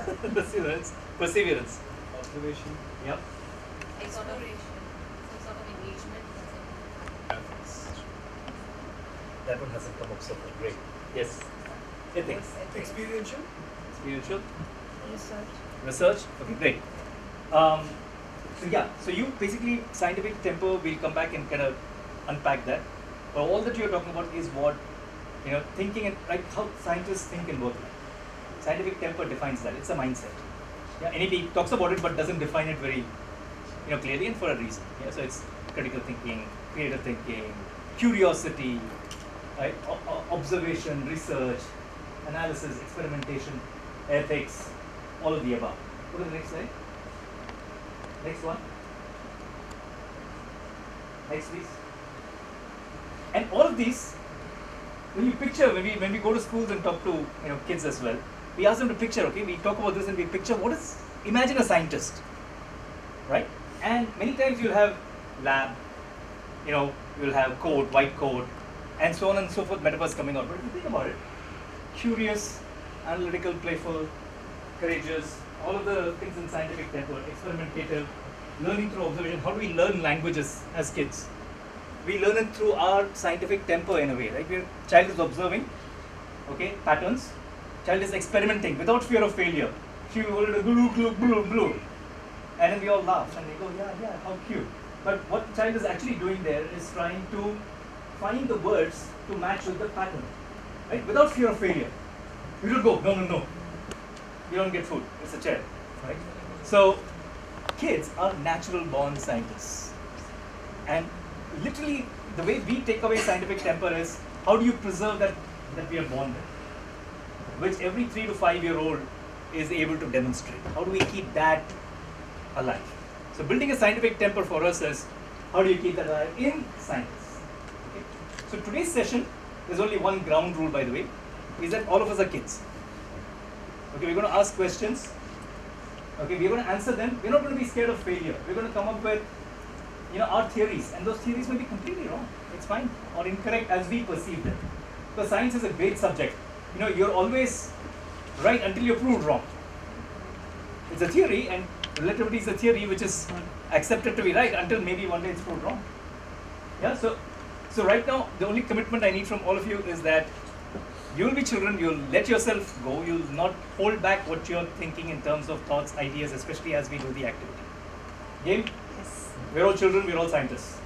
Perseverance. Perseverance. Observation. Yep. Exploration. Some sort of engagement. That one hasn't come up so far. Great. Yes. Ethics. Experiential. Spiritual. Research. Research. Okay, great. So you basically scientific temper. We'll come back and kind of unpack that. But all that you're talking about is what thinking and like how scientists think and work. Scientific temper defines that. It's a mindset. Yeah, NEP talks about it but doesn't define it very clearly and for a reason. Yeah, so it's critical thinking, creative thinking, curiosity, right? Observation, research, analysis, experimentation, ethics, all of the above. Go to the next slide. Next one. Next, please. And all of these, when you picture, when we go to schools and talk to kids as well, we ask them to picture. Okay, we talk about this and we picture imagine a scientist, right? And many times you'll have lab, you'll have code, white code, and so on and so forth, metaphors coming out. But if you think about it, curious, analytical, playful, courageous, all of the things in scientific temper, experimentative, learning through observation. How do we learn languages as kids? We learn it through our scientific temper in a way, right? Child is observing, okay, patterns. Child is experimenting without fear of failure. She will do blue, and then we all laugh and we go, yeah, how cute. But what the child is actually doing there is trying to find the words to match with the pattern, right? Without fear of failure. We don't go, no. You don't get food. It's a chair, right? So, kids are natural born scientists, and literally the way we take away scientific temper is how do you preserve that we are born with, which every 3 to 5 year old is able to demonstrate. How do we keep that alive? So building a scientific temper for us is how do you keep that alive in science? Okay. So today's session, there's only one ground rule, by the way, is that all of us are kids. Okay, we're going to ask questions. Okay, we're going to answer them. We're not going to be scared of failure. We're going to come up with our theories, and those theories may be completely wrong. It's fine, or incorrect as we perceive them. Because science is a great subject. You're always right until you're proved wrong. It's a theory, and relativity is a theory which is accepted to be right until maybe one day it's proved wrong. Yeah. So right now, the only commitment I need from all of you is that you will be children. You'll let yourself go. You'll not hold back what you're thinking in terms of thoughts, ideas, especially as we do the activity. Game. We're all children, we're all scientists.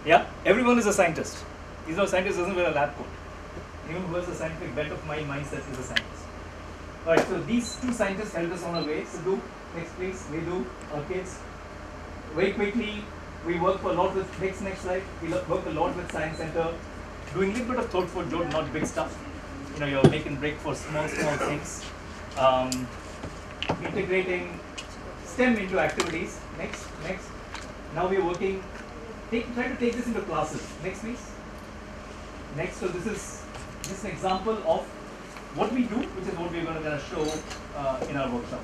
Yeah? Everyone is a scientist. A scientist doesn't wear a lab coat. Anyone who has a scientific bent of mindset is a scientist. Alright, so these two scientists helped us on our way. So next please, we do our kids. Very quickly, we work a lot with, next slide, we work a lot with Science Center, doing a little bit of thought for Joe, not big stuff. You're making break for small things. Integrating STEM into activities. Next. Now we're working, try to take this into classes. Next please. Next, so this is just an example of what we do, which is what we're going to show in our workshop.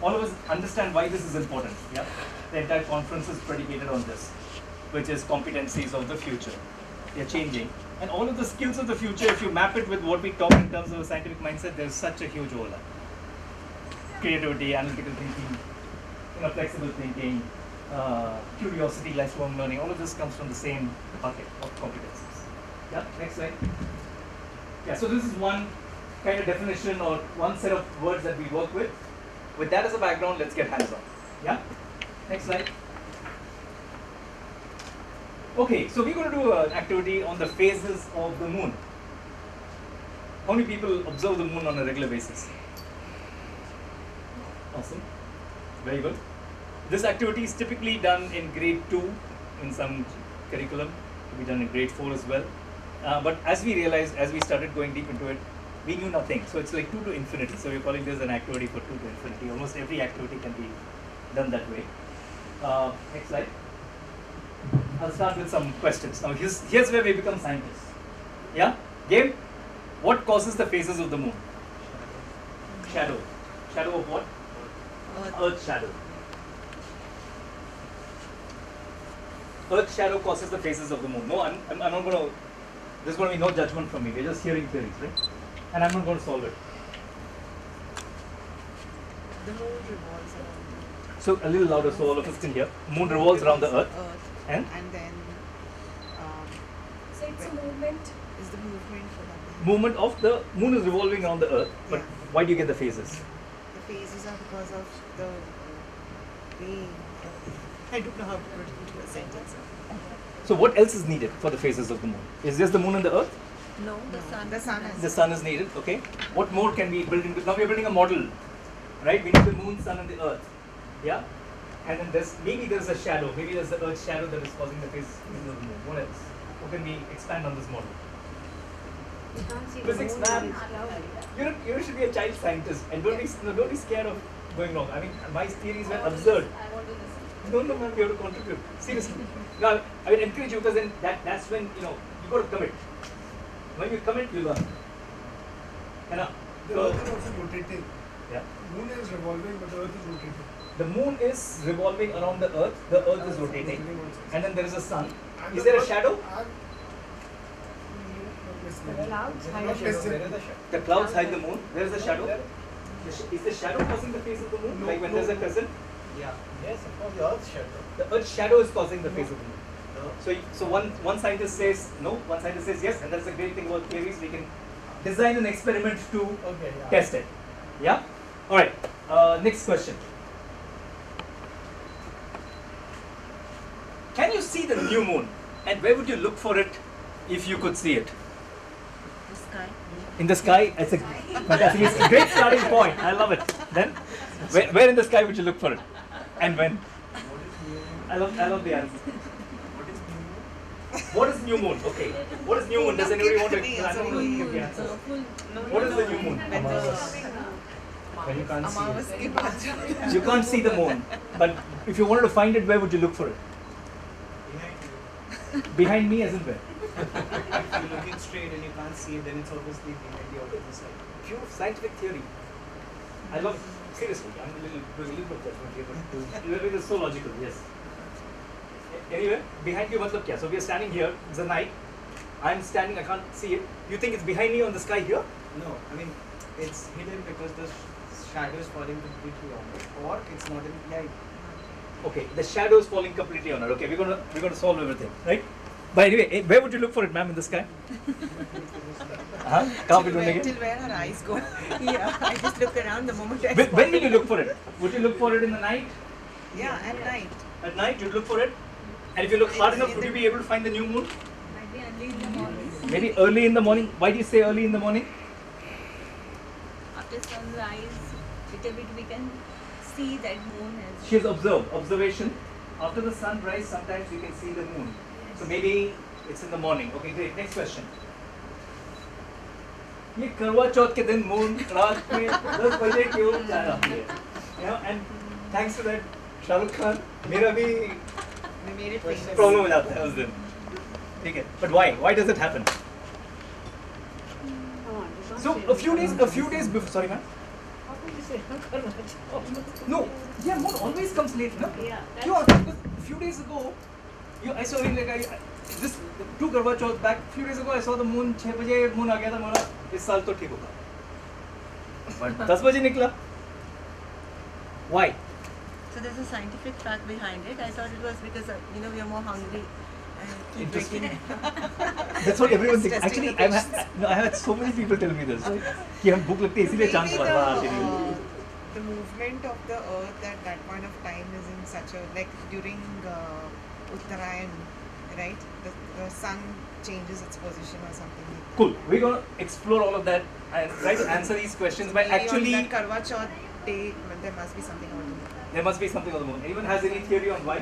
All of us understand why this is important. Yeah, the entire conference is predicated on this, which is competencies of the future. They're changing. And all of the skills of the future, if you map it with what we talk in terms of a scientific mindset, there's such a huge overlap. Creativity, analytical thinking, flexible thinking, curiosity, lifelong learning, all of this comes from the same bucket of competencies. Yeah, next slide. Yeah, so this is one kind of definition or one set of words that we work with. With that as a background, let's get hands-on. Yeah, next slide. Okay, so we're going to do an activity on the phases of the moon. How many people observe the moon on a regular basis? Awesome, very good. This activity is typically done in grade 2 in some curriculum, to be done in grade 4 as well. But as we realized, as we started going deep into it, we knew nothing. So it's like 2 to infinity. So we're calling this an activity for 2 to infinity. Almost every activity can be done that way. Next slide. I'll start with some questions. Now here's where we become scientists. Yeah? Game? What causes the phases of the moon? Shadow. Shadow of what? Earth shadow. Earth shadow causes the phases of the moon. No, I'm not going to, there's going to be no judgment from me. We're just hearing theories, right? And I'm not going to solve it. The moon revolves around So a little louder so all of us can hear. Moon revolves around the earth. And? then So it's a movement. is the movement for that. Movement of the moon is revolving around the earth. But Yeah. why do you get the phases? The phases are because of the way. I don't know how to put it into a sentence. So what else is needed for the phases of the moon? Is just the moon and the earth? No, the sun. The sun is. The sun is needed, okay. What more can we build into? Now we are building a model, right? We need the moon, sun, and the earth, yeah. And then there's a shadow. Maybe there's the earth's shadow that is causing the phases of the moon. What else? How can we expand on this model? You can't see Physics, the moon. ma'am. You should be a child scientist and don't be scared of going wrong. I mean, my theories were absurd. I want to listen. No, ma'am, you have to contribute. Seriously. Now, I will encourage you because then that's when you got to commit. When you commit, you learn. The earth is also rotating. Yeah. Moon is revolving, but the earth is rotating. The moon is revolving around the earth. The earth is rotating, and then there is a sun. And Is the there a earth- shadow? The Clouds hide Not the necessarily. The clouds hide the moon. There is a shadow. Is the shadow causing the phase of the moon? No, Like when no. there's a crescent? Yeah. Yes, of course, the Earth's shadow. The Earth's shadow is causing the phase of the moon. No. So one scientist says no, one scientist says yes, and that's the great thing about theories. We can design an experiment to Okay, yeah. test it. Yeah. All right. Next question. Can you see the new moon? And where would you look for it if you could see it? The sky. In the sky. It's a fantastic. It's a great starting point. I love it. Then, where in the sky would you look for it? And when? I love the answer. What is new moon? Okay. What is new moon? Does anybody want to? I don't know if you give the answer. What is the new moon? When When you can't see Amawas ke baad jo- it. You can't see the moon. But if you wanted to find it, where would you look for it? Behind you. Behind me, as in where? If you're looking straight and you can't see it, then it's obviously behind you out of the side. Pure scientific theory. I love it. Seriously, I'm a little bit of judgment here, but it is so logical, yes. Anyway, behind you, matlab kya? So we are standing here, it's a night, I'm standing, I can't see it. You think it's behind me on the sky here? No, I mean, it's hidden because the shadow is falling completely on it, or it's not in light. Okay, the shadow is falling completely on it. Okay, we're gonna solve everything, right? But anyway, where would you look for it, ma'am, in the sky? Kahan pe dhoondenge? till where her eyes go. Yeah, I just look around the moment I When will you look for it? Would you look for it in the night? Yeah, at night. At night, you'd look for it? And if you look hard enough, would you be able to find the new moon? Might be early in the morning. Maybe early in the morning. Why do you say early in the morning? After sunrise, little bit we can see that moon has. She has observed. Observation. After the sunrise, sometimes you can see the moon. So maybe it's in the morning. Okay, great. Next question. ये करवा चौथ के दिन moon रात में 10 बजे क्यों जा रही है? And thanks to that, Shahrukh Khan मेरा भी मेरे famous. प्रॉब्लम हो जाता है उस दिन. ठीक है. But why? Why does it happen? So a few days before. Sorry, ma'am. How could you say No, yeah, moon always comes late, no? Yeah, that's- Because a few days ago, I saw this 2 Karwa Chauth back. Few days ago, I saw the moon. 6 बजे moon आ गया था मेरा. इस साल तो ठीक होगा. But 10 बजे निकला. Why? So there's a scientific fact behind it. I thought it was because we are more hungry. And Interesting. drinking. That's what everyone thinks. Testing Actually, the I've had so many people tell me this. कि हम भूख लगती है इसीलिए चांद Maybe पर आते हैं. the movement of the earth at that point of time is in such a, like during Uttarayan, right? The sun changes its position or something like that. Cool. We're gonna explore all of that and try to answer these questions by Maybe on actually. that Karwa Chauth day, there must be something on it. There must be something on the moon. Anyone has any theory on why?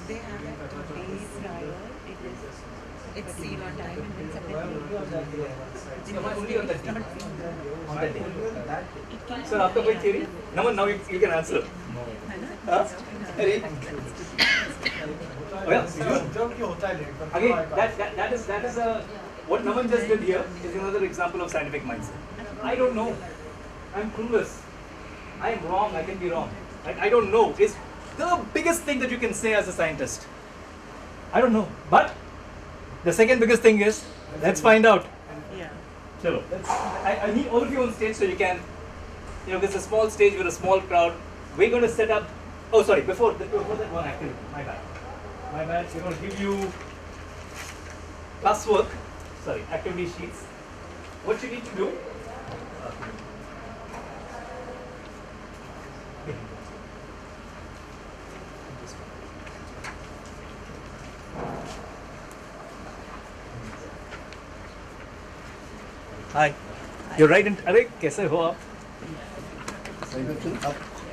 They have it 2 days prior. It's seen on time and then suddenly. Only on that day. On that day. Sir, आपका कोई theory? Naman, now you can answer. Huh? Any? Oh, yeah. Again, that is a what Naman just did here is another example of scientific mindset. I don't know. I'm clueless. I am wrong. I can be wrong. I don't know. It's the biggest thing that you can say as a scientist. I don't know. But the second biggest thing is, let's find out. Yeah. Chalo. I need all of you on stage so you can there's a small stage with a small crowd. We're going to set up. Oh, sorry. Before that one activity. My bad. We're going to give you classwork. Sorry, activity sheets. What you need to do. Hi. You're right in. अरे कैसे हो आप?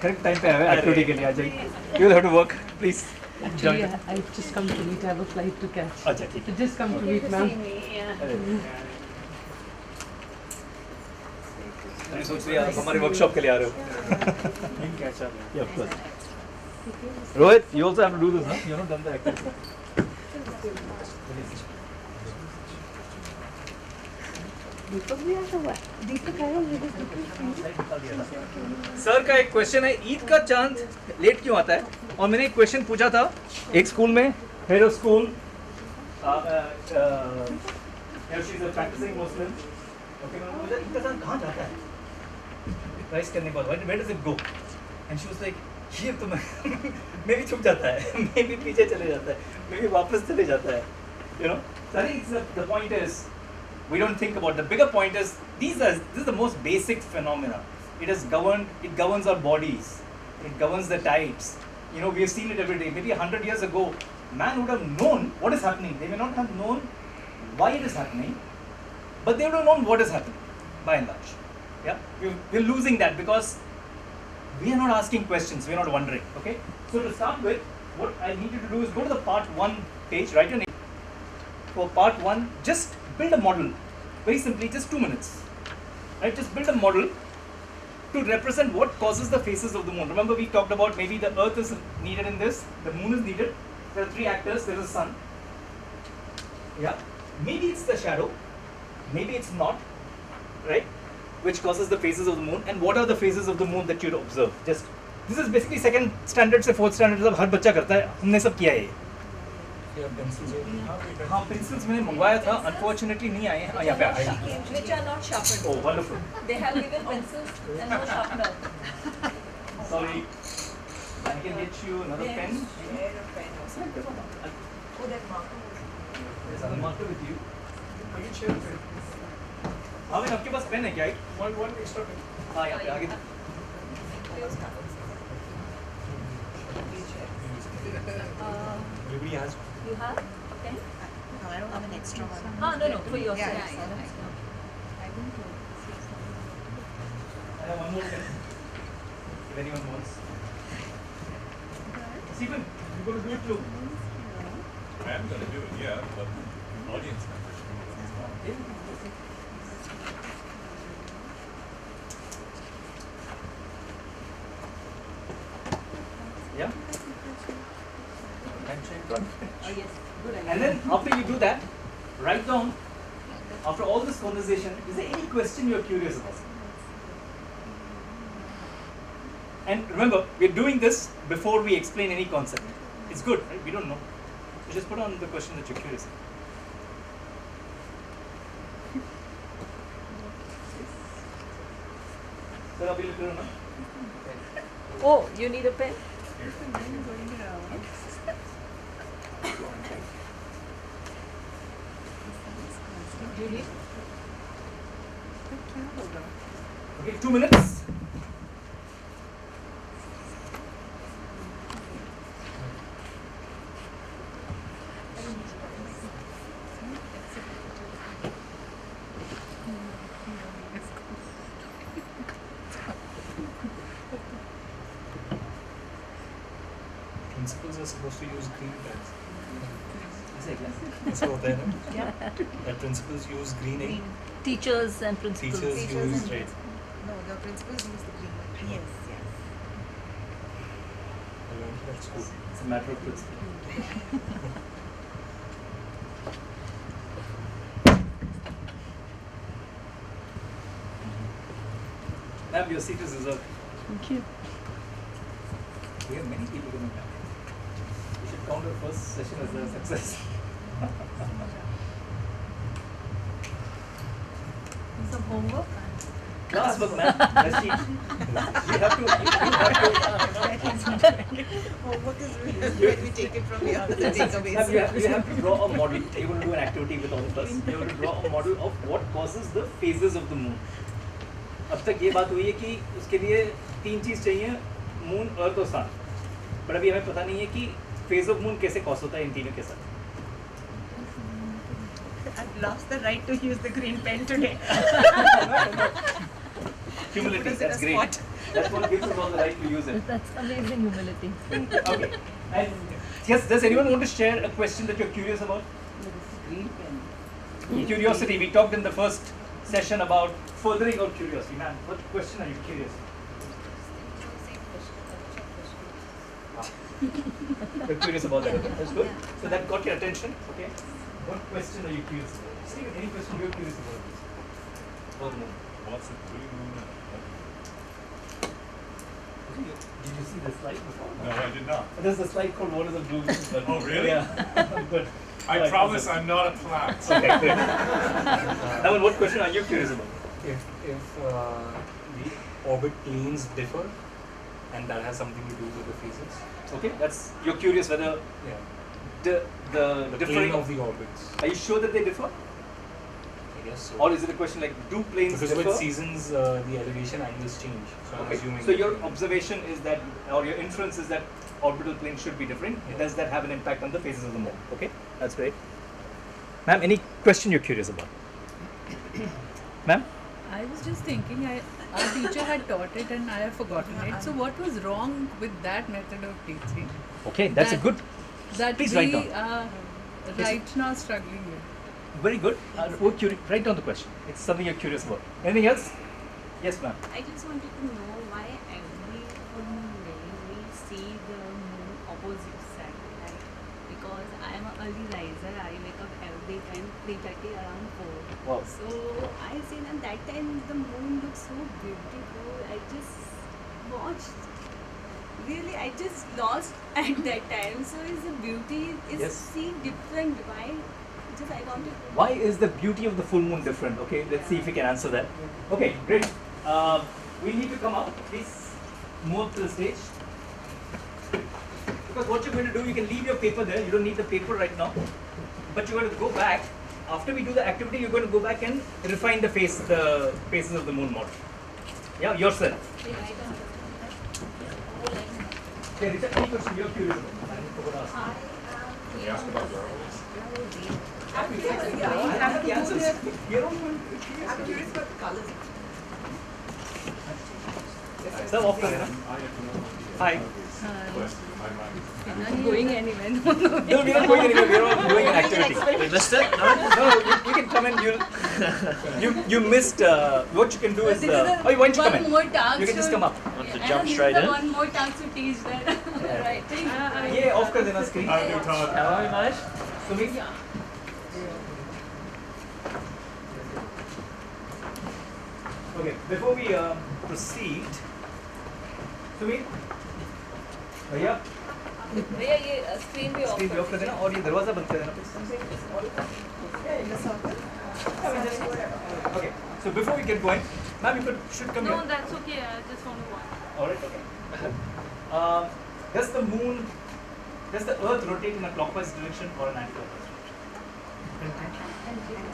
Correct time पे आए activity के लिए आ जाइए. You will have to work, please. Actually, I've just come to meet. I have a flight to catch. अच्छा ठीक So just come to meet, ma'am. है. मैं सोच रही आप हमारे workshop के लिए आ रहे हो. Yeah, of course. Rohit, you also have to do this, huh? You have not done the activity. Sir का एक क्वेश्चन है, ईद का चांद लेट क्यों आता है? और मैंने एक क्वेश्चन पूछा था एक स्कूल में, head of school, she is a practicing Muslim, okay, मैंने पूछा ईद का चांद कहाँ जाता है? राइस करने के बाद where does it go? And she was like, ये तो मैं भी छुप जाता है, मैं भी पीछे चले जाता है, मैं भी वापस चले जाता है, you know. So I think the point is, we don't think about the bigger point is this is the most basic phenomena. It governs our bodies, it governs the tides. You know, we have seen it every day. Maybe 100 years ago, man would have known what is happening. They may not have known why it is happening, but they would have known what is happening by and large. Yeah, we're losing that because we are not asking questions, we are not wondering. Okay, so to start with, what I need you to do is go to the part 1 page, write your name. For part 1, just build a model, very simply, just 2 minutes, right? Just build a model to represent what causes the phases of the moon. Remember we talked about maybe the earth is needed in this, the moon is needed, there are 3 actors, there is the sun, yeah, maybe it's the shadow, maybe it's not, right, which causes the phases of the moon. And what are the phases of the moon that you'd observe? Just, this is basically 2nd standard से 4th standard सब हर बच्चा करता है, हमने सब किया है. हाँ, पेंसिल्स मैंने मंगवाया था, अनफॉर्चुनेटली नहीं आए हैं. यहाँ पे आए. Which are not sharpened. Oh, wonderful. They have given pencils and no sharpener. Sorry, I can get you another pen. Oh, that marker. There's another marker with you. I can share a pen. हाँ, मैं आपके पास pen है क्या? One extra pen. हाँ, यहाँ पे आगे. Everybody has. You have a pen? No, I don't have an extra one. No, for yourself. Yeah, yeah. I have one more pen. If anyone wants. Stephen, you're going to do it too. I am going to do it, yeah, but audience members. Yeah? Oh, yes. Good idea. And then after you do that, write down, after all this conversation, is there any question you're curious about? And remember, we're doing this before we explain any concept. It's good, right? We don't know. So just put on the question that you're curious about. Sir, abhi likh rahe ho na? Oh, you need a pen? Julie? Okay, 2 minutes. Principals are supposed to use green pens. ऐसे क्या? ऐसा होता है ना? That principals use green ink. Teachers and principals. Teachers use red. No, the principals use the green. Yes, yes. I learned it at school. It's a matter of principle. Ma'am, your seat is reserved. Thank you. We have many people coming back. We should count our first session as a success. Some homework? Classwork, man. Let's teach. You have to. Homework is when we take it from the other database. You have to draw a model. You're going to do an activity with all of us. You're going to draw a model of what causes the phases of the moon. अब तक ये बात हुई है कि उसके लिए 3 चीज़ चाहिए, मून, अर्थ और सन. बट अभी हमें पता नहीं है कि फेज ऑफ मून कैसे कॉस होता है इन तीनों के साथ. I've lost the right to use the green pen today. Humility, Put us in that's a great. spot. That's what gives us all the right to use it. That's amazing humility. Okay. And yes, does anyone want to share a question that you're curious about? Curiosity. We talked in the first session about furthering our curiosity. Man, what question are you curious? You're curious about that. That's good. So that got your attention. Okay. What question are you curious about? See, any question you're curious about? About the moon. What's it doing? Did you see the slide before? No, I did not. There's a slide called "What is a blue?" Oh, really? Yeah. Good. I Alright, promise awesome. I'm not a plant. Okay, good. Now, what question are you curious about? If the orbit planes differ, and that has something to do with the phases. Okay, that's you're curious whether Yeah. the The differing plane of the orbits. Are you sure that they differ, I guess so. or is it a question like do planes Because differ? with seasons, the elevation angles change. So I'm Okay. assuming. So your observation is that, or your inference is that orbital planes should be different. Yeah. Does that have an impact on the phases of the moon? Okay, that's great. Ma'am, any question you're curious about? Ma'am? I was just thinking, our teacher had taught it and I have forgotten it. So what was wrong with that method of teaching Okay, that's a That- good. that Please we write down. are right now struggling with? Very good. Write down the question. It's something you're curious about. Anything else? Yes, ma'am. I just wanted to know why every full moon day we see the moon opposite side, right? Because I am an early riser. I wake up every time 3:30 around 4. Wow. So I see that time the moon looks so beautiful. I just watched. Really, I just lost at that time. So is the beauty is Yes. see different? Why? Just I wanted. Why is the beauty of the full moon different? Okay, let's see if we can answer that. Okay, great. We need to come up. Please move up to the stage. Because what you're going to do, you can leave your paper there. You don't need the paper right now. But you're going to go back. After we do the activity, you're going to go back and refine the phases of the moon model. Yeah, yourself. Okay, Richa, any question you're curious about? I forgot to ask. Can you ask about girls? I have the answers. You're all going to I'm curious about the colors. Sir, off camera. Hi. I'm not going anywhere. No, we're not going anywhere. We're all doing an activity. We missed it? No? No, you can come and you missed. What you can do is. Oh, why don't you come in? More task You can just come up. Want to jump straight in? One more task to teach that. Right. ये off कर देना screen. How do you talk? Hello, Manish. Sumit. Okay, before we proceed, Sumit, भैया भैया ये screen भी screen भी off कर देना और ये दरवाजा बंद कर देना please. In the circle. Okay, so before we get going, ma'am, you should come here. that's okay. I just want to watch. Alright, okay. Does the earth rotate in a clockwise direction or an anti-clockwise direction?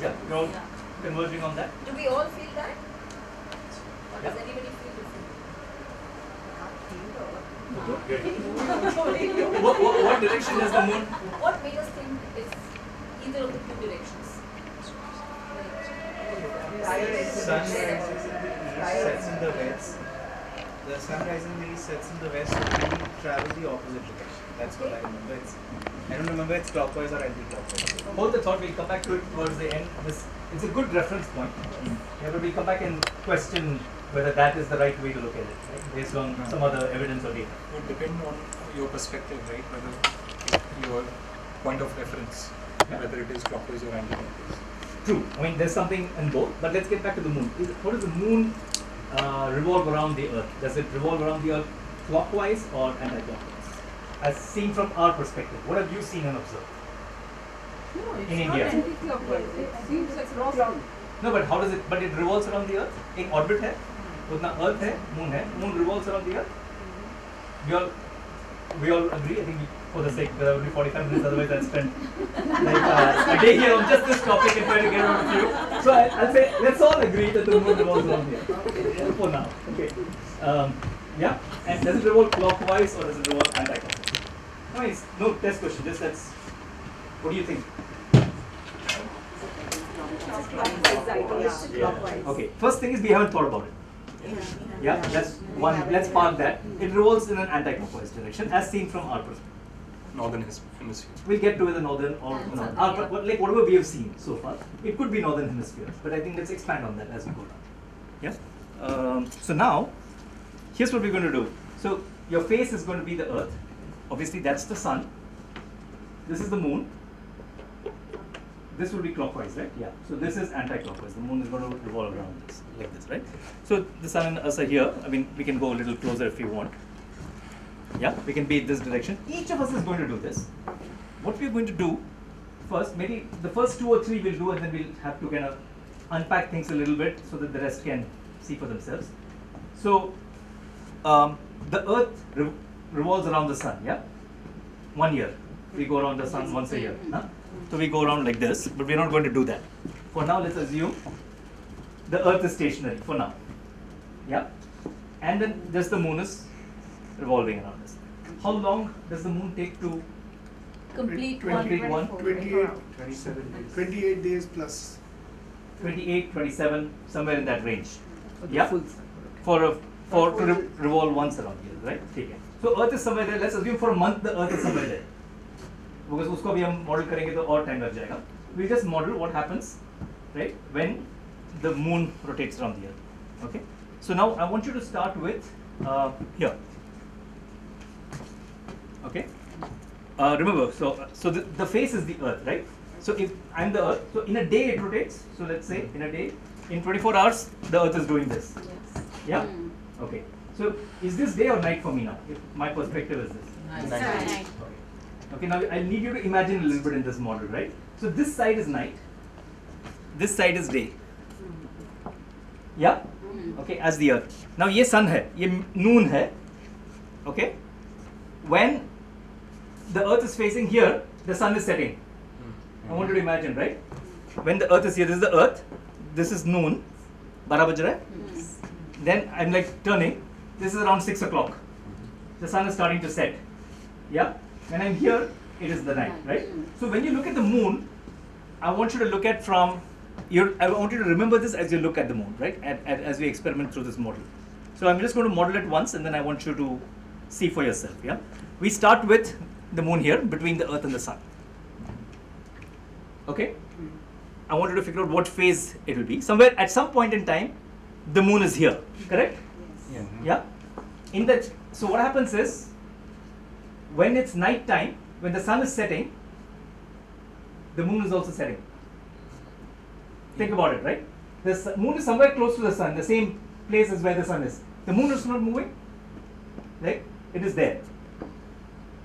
Yeah, you're all converging on that? Do we all feel that? Or does anybody feel What direction does the moon? What made us think it's either of the two directions? Sun rises in the east, sets in the west. The sun rises in the east, sets in the west, so we travel the opposite direction. That's what I remember. I don't remember it's clockwise or anti-clockwise. Hold the thought, we'll come back to it towards the end. It's a good reference point. Yeah, but we'll come back and question whether that is the right way to look at it, right? Based on some other evidence or data. It would depend on your perspective, right? Whether your point of reference, whether it is clockwise or anti-clockwise. True. I mean, there's something in both. But let's get back to the moon. How does the moon revolve around the Earth? Does it revolve around the Earth clockwise or anti-clockwise? As seen from our perspective, what have you seen and observed? No, it's In not India. anti-clockwise. It seems like clockwise. No, but how does it? But it revolves around the Earth. एक orbit है, उतना Earth है, Moon revolves around the Earth. We all agree. I think for the sake there will be 45 minutes. Otherwise, I'll spend like a day here on just this topic and try to get on with you. So I'll say let's all agree that the Moon revolves around the Earth for now. Okay. Yeah. And does it revolve clockwise or does it revolve anti-clockwise? I mean, no test question. Just let's. What do you think? Okay. First thing is we haven't thought about it. Yeah, that's one. Let's park that. It revolves in an anti-clockwise direction, as seen from our perspective. Northern hemisphere. We'll get to the northern or like whatever we have seen so far. It could be northern hemisphere, but I think let's expand on that as we go down. Yeah. So now, here's what we're going to do. So your face is going to be the Earth. Obviously, that's the sun. This is the moon. This will be clockwise, right? Yeah. So this is anti-clockwise. The moon is going to revolve around this, like this, right? So the sun and us are here. I mean, we can go a little closer if you want. Yeah, we can be in this direction. Each of us is going to do this. What we're going to do first, maybe the first 2 or 3 we'll do, and then we'll have to kind of unpack things a little bit so that the rest can see for themselves. So the Earth revolves around the sun. Yeah, 1 year we go around the sun once a year. Huh? So we go around like this, but we're not going to do that. For now, let's assume the Earth is stationary for now. Yeah, and then just the moon is revolving around us. How long does the moon take to Complete one? 28 days plus. 28, 27, somewhere in that range. For the Yeah, full for to revolve once around here, right? Okay. So Earth is somewhere there. Let's assume for a month the Earth is somewhere there. Because उसको भी हम model करेंगे तो और time लग जाएगा. We just model what happens, right, when the moon rotates around the Earth. Okay. So now I want you to start with here. Okay. Remember, so the face is the Earth, right? So if I'm the Earth, so in a day it rotates. So let's say in a day, in 24 hours, the Earth is doing this. Yes. Yeah. Okay. So is this day or night for me now? If my perspective is this. Night. Okay. Now I need you to imagine a little bit in this model, right? So this side is night. This side is day. Yeah. Okay. As the Earth. Now ये sun है, ये noon है. Okay. When the Earth is facing here, the sun is setting. I want you to imagine, right? When the Earth is here, this is the Earth. This is noon. 12 baj raha hai. Then I'm like turning. This is around 6 o'clock. The sun is starting to set. Yeah. When I'm here, it is the night, right? So when you look at the moon, I want you to look at I want you to remember this as you look at the moon, right? As we experiment through this model. So I'm just going to model it once, and then I want you to see for yourself. Yeah. We start with the moon here between the Earth and the sun. Okay. I want you to figure out what phase it will be. Somewhere at some point in time, the moon is here. Correct? Yeah. Yeah. In that, so what happens is, when it's night time, when the sun is setting, the moon is also setting. Think about it, right? The moon is somewhere close to the sun, the same place as where the sun is. The moon is not moving, right? It is there.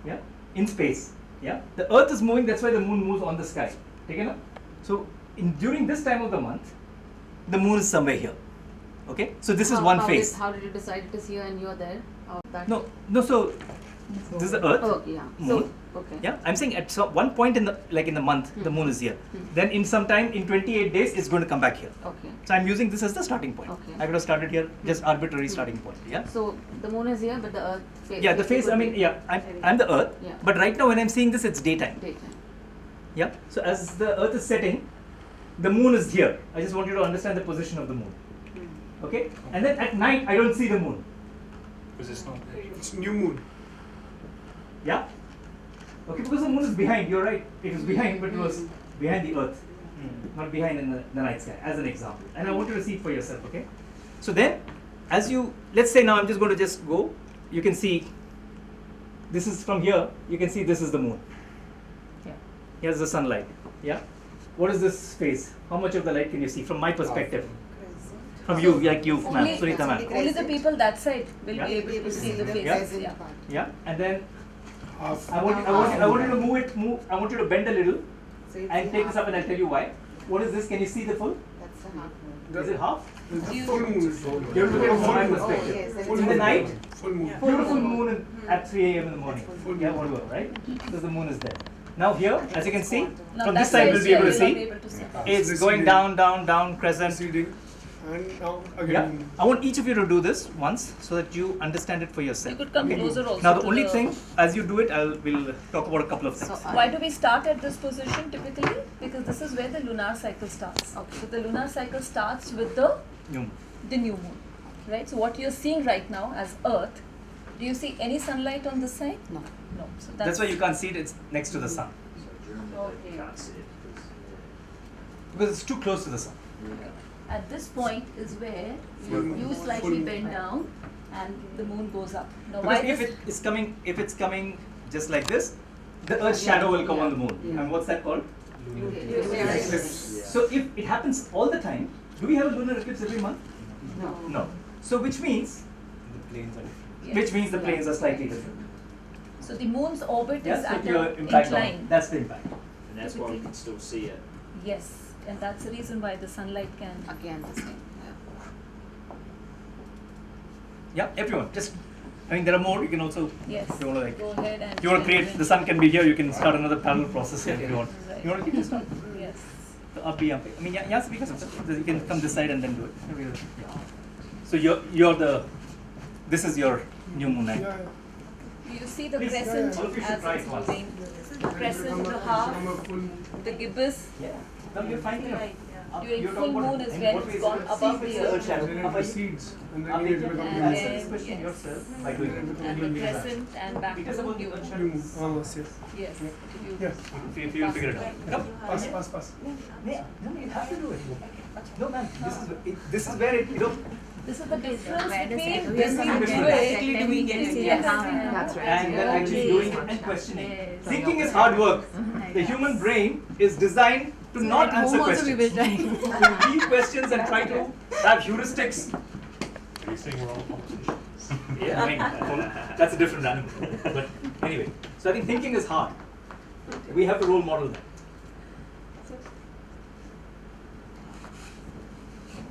Yeah, in space. Yeah, the Earth is moving. That's why the moon moves on the sky. Okay, na? So during this time of the month, the moon is somewhere here. Okay, so this is one phase. How did you decide it is here and you're there? No. So this is the Earth. Oh, yeah. Moon. Okay. Yeah, I'm saying at one point in the month, the moon is here. Then in some time, in 28 days, it's going to come back here. Okay. So I'm using this as the starting point. Okay. I could have started here, just arbitrary starting point. Yeah. So the moon is here, but the Earth phase. Yeah, the phase. I mean, yeah, I'm the Earth. Yeah. But right now, when I'm seeing this, it's daytime. Daytime. Yeah. So as the Earth is setting, the moon is here. I just want you to understand the position of the moon. Okay. And then at night, I don't see the moon. Because it's not there. It's new moon. Yeah. Okay, because the moon is behind. You're right. It was behind, but it was behind the Earth, not behind in the night sky. As an example, and I want you to see it for yourself. Okay. So then, let's say now I'm just going to go. You can see. This is from here. You can see this is the moon. Yeah. Here's the sunlight. Yeah. What is this phase? How much of the light can you see from my perspective? From you, like you, ma'am, Sunita ma'am. Only the people that side will Yeah. be able to see the Yeah. faces. Yeah. Yeah. And then Half. I want you to move. I want you to bend a little and take this up, and I'll tell you why. What is this? Can you see the full? Is it half? There's a You- full moon. You have to look at it from my perspective. yes, In the night, Full moon. beautiful moon at 3 a.m. in the morning. Yeah, whatever, right? Because the moon is there. Now here, as you can see, Now from that this side we'll be able to you'll not see, be able to see. it's This going way. down, down, down, crescent. Receding. And now Yeah, again. I want each of you to do this once so that you understand it for yourself. You could come okay? closer also Now the to only the- thing, as you do it, we'll talk about a couple of things. Why do we start at this position typically? Because this is where the lunar cycle starts. Okay. So the lunar cycle starts with the New. new moon, right? So what you're seeing right now as Earth, do you see any sunlight on this side? No. No. So That's why you can't see it, it's next to the sun. Okay. Because it's too close to the sun. At this point is where Full you moon. slightly Full bend down and the moon goes up. Now Because why if this? if it's coming just like this, the Earth's shadow will come on the moon. And what's that called? So if it happens all the time, do we have a lunar eclipse every month? No. No. So which means The planes are Yes. the planes are slightly different. So the moon's orbit Yeah, is so at your an impact incline. on that's the impact. And that's why we can still see it. Yes, and that's the reason why the sunlight can. Again, the same. Yeah, everyone. Just I mean there are more, you can also Yes. if you wanna like Go ahead and. if you want to create the sun can be here, you can start another parallel process here if you want. Right. You want to keep this one? Yes. So up, I mean, yeah, speakers. You can come this side and then do it. Yeah. So you're this is your new moon night. Yeah, Do you see the Please, crescent all of you should as try it's it once. moving? The crescent, the half, the gibbous. Yeah. Now you're finding out. During You're full talking about moon is in when what it's ways gone it above sees the the earth. shadow. and then Up it by- recedes. And up then by- it becomes and answer then- this question yes. yourself by doing it. And the crescent and back It to is the about new the moon. new moon. Oh, yes, yes. Yes. If you Yes. If you figure it out. Come. Pass. Yeah. No, you have to do it. No, man. This is where it This is the difference Where does between it- when This we is do different. it, we get to see Yes. That's right. and then actually doing it and questioning. Yes. Thinking is hard work. The human brain is designed to not At answer home also we questions. will try. To read questions and try to have heuristics. Are you saying we're all politicians? Yeah, I mean, that's a different animal. But anyway, so I think thinking is hard. We have to role model that.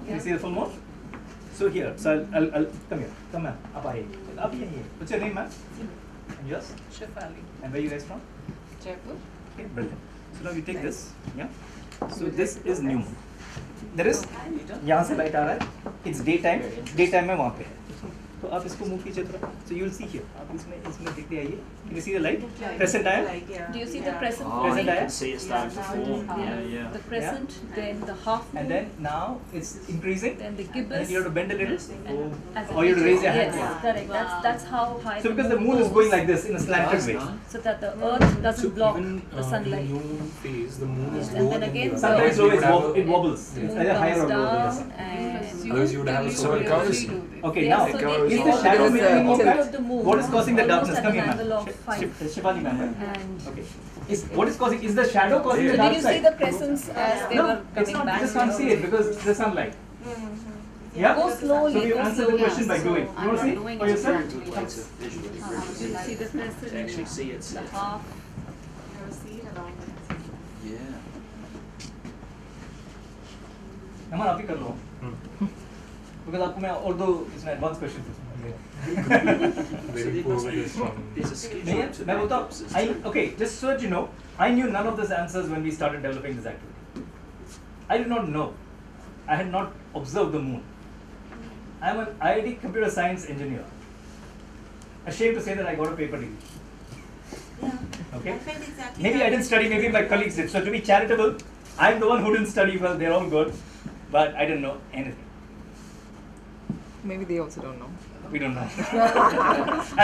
Can you see the full moon? So here, so I'll come here, come here, up here. What's your name, ma'am? And yours? Shefali. And where are you guys from? Jaipur. Okay, brilliant. So now you take this, yeah. So this is new moon. There is यहाँ से light आ रहा है. It's daytime में वहाँ पे है. तो आप इसको move कीजिए थोड़ा. So you will see here. आप इसमें देखते आइए. Can you see the light? Crescent आया. Do you see the crescent Oh, Present you forming? eye? can see it starting to form. Yeah. The crescent, then the half moon, And then now it's increasing. then the And gibbous. you have to bend a little. As Or you have to raise your yes, hand. correct. That's how high. So because the moon is going like this in a slanted way. so that the earth doesn't block even the sunlight. in the new moon phase, the moon is And lower then than again the the- other. Sometimes You would have it wobbles. The It's moon either higher or comes lower than the down sun. and Otherwise you would have a So it covers you. Okay, Yes, now so is they the go shadow towards making the impact? of the moon. What is causing the almost darkness? at Come an here, angle ma'am. of 5. Shivani, ma'am. Right? And Okay. What is causing? Is the shadow causing the so dark did you side? see the crescents as they No, were it's coming not. back? You just can't see it because it's the sunlight. Yeah. Go slowly. So you go answer the slowly. question by doing. You want to see doing for it yourself? Good way to visually You represent see the to crescent, actually see it. the half. Yeah. नमन आप ही कर लो. Because आपको मैं और दो इसमें advanced question पूछूंगा. Very poor with this from. There's a sketch. नहीं है, मैं बोलता हूँ. Okay, just so that you know, I knew none of these answers when we started developing this activity. I did not know. I had not observed the moon. I am an IIT computer science engineer. Ashamed to say that I got a paper degree. Okay. Maybe I didn't study. Maybe my colleagues did. So to be charitable, I'm the one who didn't study well. They're all good, but I didn't know anything. Maybe they also don't know. We don't know.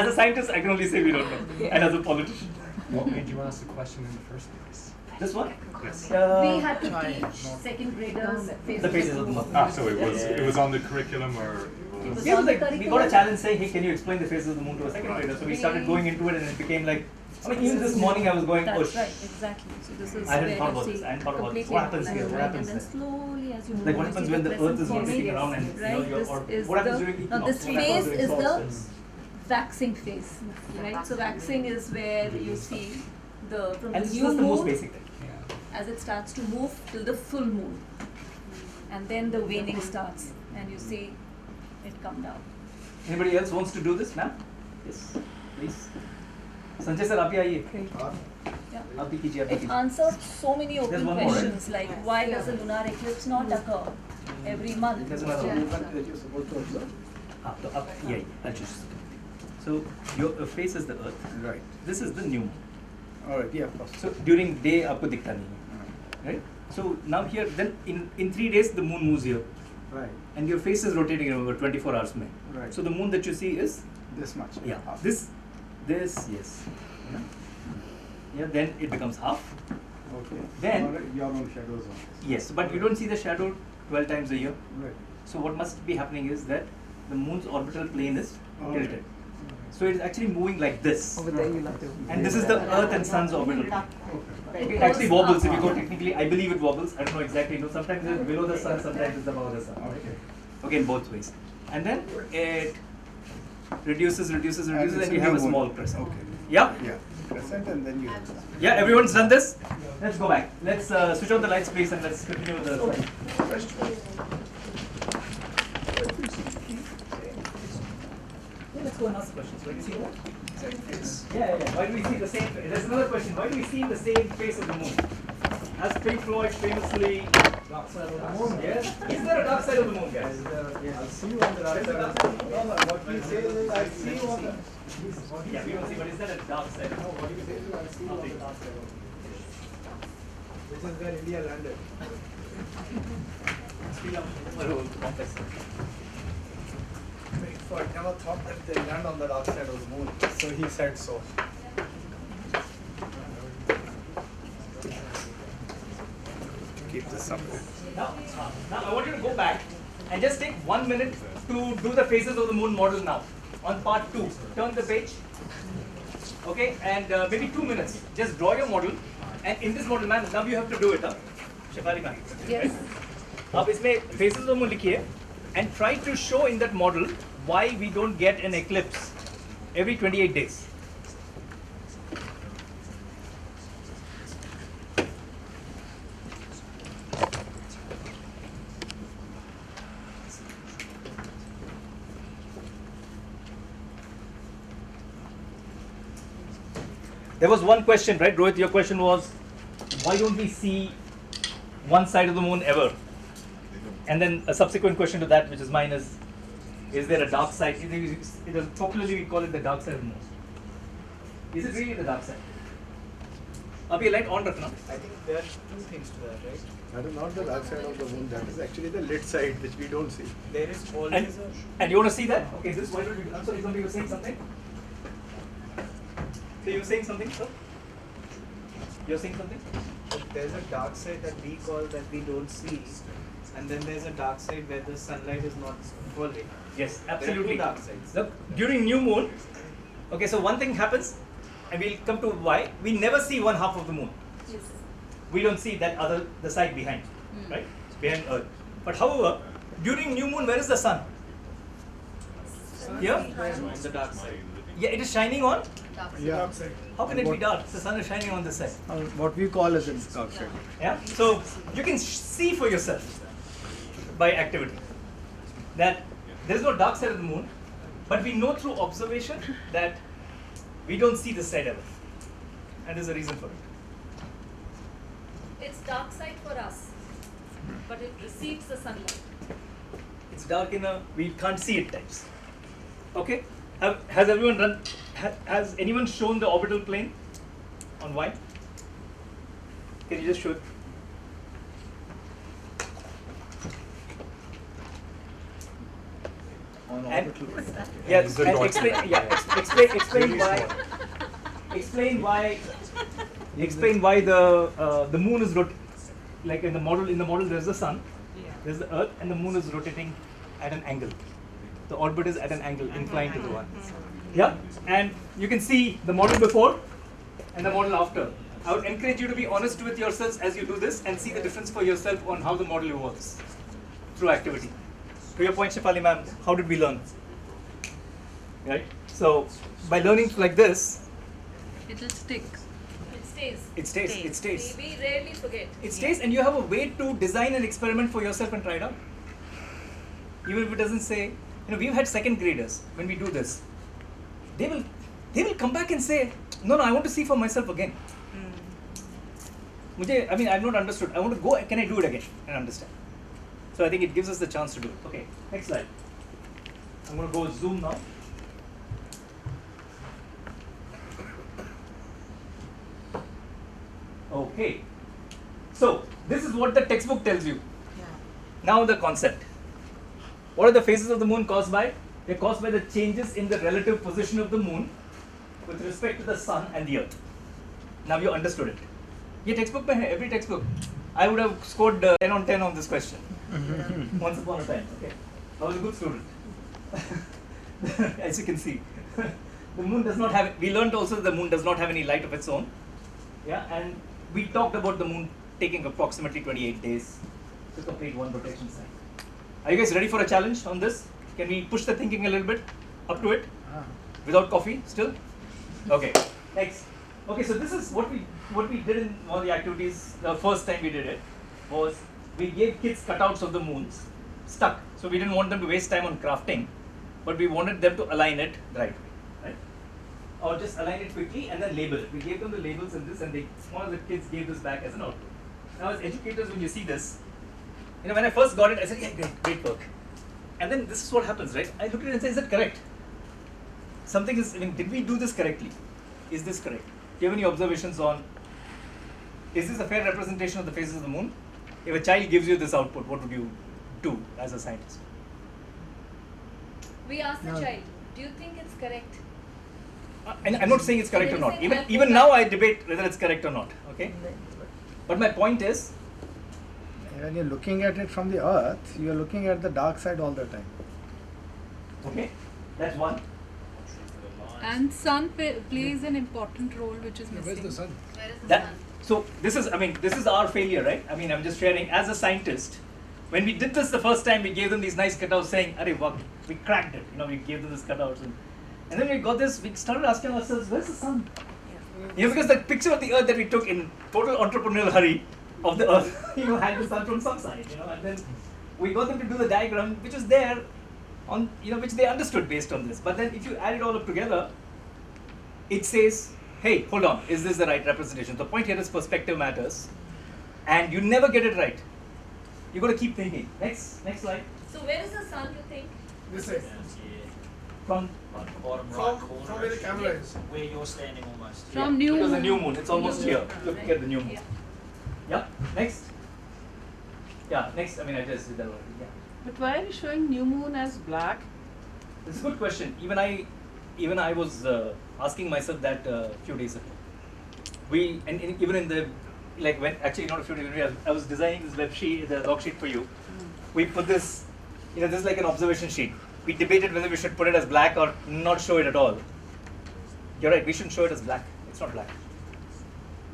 As a scientist, I can only say we don't know. And as a politician, What made you ask the question in the first place? this one. Yes. We had to teach second graders The phases of the moon. Ah, so it was on the curriculum or It was Yeah, on the like, we got a curriculum. challenge saying, hey, can you explain the phases of the moon to a second grader? So we started going into it, and it became like, I mean, even this morning I was going, That's oh, right, exactly. So this is I hadn't where thought you about see this. I hadn't thought about this. completely What happens here? outlined, What right? happens And then there? slowly as you move, Like what you happens see when the earth is crescent rotating forming, around and you know, right? you're, This or is what happens the, during now equinox? this What happens phase during is the solstice? waxing phase, right? So waxing is where you see the from And the this new is the most moon basic thing. as it starts to move till the full moon. and then the waning starts, and you see it come down. Anybody else wants to do this, ma'am? Yes, please. Sanjay sir, आप भी आइए. Yeah. आप भी कीजिए, आप भी It कीजिए. answered so many There's open one more, questions like why does a lunar eclipse not occur every month? There's another one. So up, yeah, I'll just. So your face is the Earth. Right. This is the new moon. All right. Yeah. Of course. So during day आपको दिखता नहीं है, right? So now here, then in 3 days the moon moves here, Right. and your face is rotating over 24 hours में. Right. So the moon that you see is This much. yeah, Half. this, yes, yeah. Yeah, then it becomes half. Okay. Then your own shadows on this. yes, but you don't see the shadow 12 times a year. Right. So what must be happening is that the moon's orbital plane is Alright. tilted. So it is actually moving like this. Over there you'll have to. And this is the Earth and Sun's orbital plane. It actually wobbles if you go technically. I believe it wobbles. I don't know exactly. No, sometimes it's below the sun, sometimes it's above the sun. Okay. Okay, in both ways. And then it reduces, and it's you a have a new moon. small crescent. Okay. Yeah? Yeah. Crescent and then you. Yeah, everyone's done this? Let's go back. Let's switch on the lights, please, and let's continue the slide. Yeah, let's go and ask questions. Why do you see that? Yeah. Why do we see the same? There's another question. Why do we see the same face of the moon? As Pink Floyd famously. Dark side of the moon. Yes. Is there a dark side of the moon, guys? I'll see you on the dark side. No, what we say is I see you on the. Yeah, we don't see, but is there a dark side? No, what you say is I see you on the dark side. Which is where India landed. Complex. So I never thought that they land on the dark side of the moon. So he said so. Keep this up. Now I want you to go back and just take 1 minute to do the phases of the moon model now. On part 2, turn the page. Okay, and maybe 2 minutes. Just draw your model. And in this model, man, now you have to do it, huh? Shefali ma'am. Yes. अब इसमें phases of the moon लिखिए and try to show in that model why we don't get an eclipse every 28 days. There was one question, right, Rohit? Your question was, why don't we see one side of the moon ever? And then a subsequent question to that, which is mine, is there a dark side? It is popularly we call it the dark side of the moon. Is it really the dark side? Abhi, light on rakna. I think there are two things to that, right? That is not the dark side of the moon, that is actually the lit side which we don't see. There is always And you want to see that? Okay, this why don't we? I'm sorry, somebody was saying something. So you were saying something, sir? You're saying something? there's a dark side that we call that we don't see, and then there's a dark side where the sunlight is not falling. Yes, There are absolutely. two dark sides. Look, during new moon, okay, so one thing happens, and we'll come to why. We never see one half of the moon. Yes. We don't see that the side behind, right? Behind Earth. But however, during new moon, where is the sun? Here? On the dark side. Yeah, it is shining on. Yeah. How can it be dark? The sun is shining on this side. What we call as a dark side. Yeah. So you can see for yourself by activity that there is no dark side of the moon, but we know through observation that we don't see this side ever, and there's a reason for it. It's dark side for us, but it receives the sunlight. It's dark we can't see it times. Okay. Has everyone run? Has anyone shown the orbital plane on why? Can you just show it? On And- orbital plane. Yes, and explain why the moon is like in the model there's the sun, there's the earth, and the moon is rotating at an angle. The orbit is at an angle inclined to the one. Yeah, and you can see the model before and the model after. I would encourage you to be honest with yourselves as you do this and see the difference for yourself on how the model works through activity. To your point, Shefali ma'am, how did we learn? Right? So by learning like this, It'll stick. stays. It stays. It stays. We rarely forget. It stays, and you have a way to design an experiment for yourself and try it out. Even if it doesn't say, we've had second graders when we do this. They will come back and say, no, I want to see for myself again. I've not understood. I want to go. Can I do it again and understand? So I think it gives us the chance to do it. Okay, next slide. I'm going to go zoom now. Okay. So this is what the textbook tells you. Now the concept. What are the phases of the moon caused by? They're caused by the changes in the relative position of the moon with respect to the sun and the earth. Now you understood it. Ye textbook mein hai, every textbook. I would have scored 10 on 10 on this question. Once upon a time. Okay. I was a good student. As you can see. The moon does not have, we learned also that the moon does not have any light of its own. Yeah, and we talked about the moon taking approximately 28 days to complete one rotation cycle. Are you guys ready for a challenge on this? Can we push the thinking a little bit up to it? Without coffee still? Okay, next. Okay, so this is what we did in one of the activities. The first time we did it was we gave kids cutouts of the moons stuck. So we didn't want them to waste time on crafting, but we wanted them to align it right, or just align it quickly and then label it. We gave them the labels in this, and one of the kids gave this back as an output. Now as educators, when you see this, when I first got it, I said, yeah, great work. And then this is what happens, right? I look at it and say, is it correct? Something is, did we do this correctly? Is this correct? Do you have any observations on, is this a fair representation of the phases of the moon? If a child gives you this output, what would you do as a scientist? We ask the child, do you think it's correct? And I'm not saying it's correct or not. Even now I debate whether it's correct or not. Okay. But my point is, when you're looking at it from the earth, you're looking at the dark side all the time. Okay, that's one. And sun plays an important role, which is missing. Where's the sun? Where is the That, sun? so this is our failure, right? I'm just sharing as a scientist. When we did this the first time, we gave them these nice cutouts saying, "Arey, wow, we cracked it." We gave them these cutouts, and then we got this. We started asking ourselves, "Where's the sun?" Because the picture of the earth that we took in total entrepreneurial hurry of the earth, had the sun from some side, and then we got them to do the diagram, which was there, on which they understood based on this. But then if you add it all up together, it says, hey, hold on, is this the right representation? The point here is perspective matters, and you never get it right. You got to keep thinking. Next slide. So where is the sun, you think? This side. From Bottom right corner. From where the camera is. Where you're standing almost. From new because the moon. new moon, it's almost here. Look at the new moon. Yeah. Next. Yeah. Next. I just did that already. Yeah. But why are you showing new moon as black? It's a good question. Even I was asking myself that a few days ago. Even in the when actually not a few days ago, I was designing this web sheet, the log sheet for you. We put this, this is like an observation sheet. We debated whether we should put it as black or not show it at all. You're right. We shouldn't show it as black. It's not black.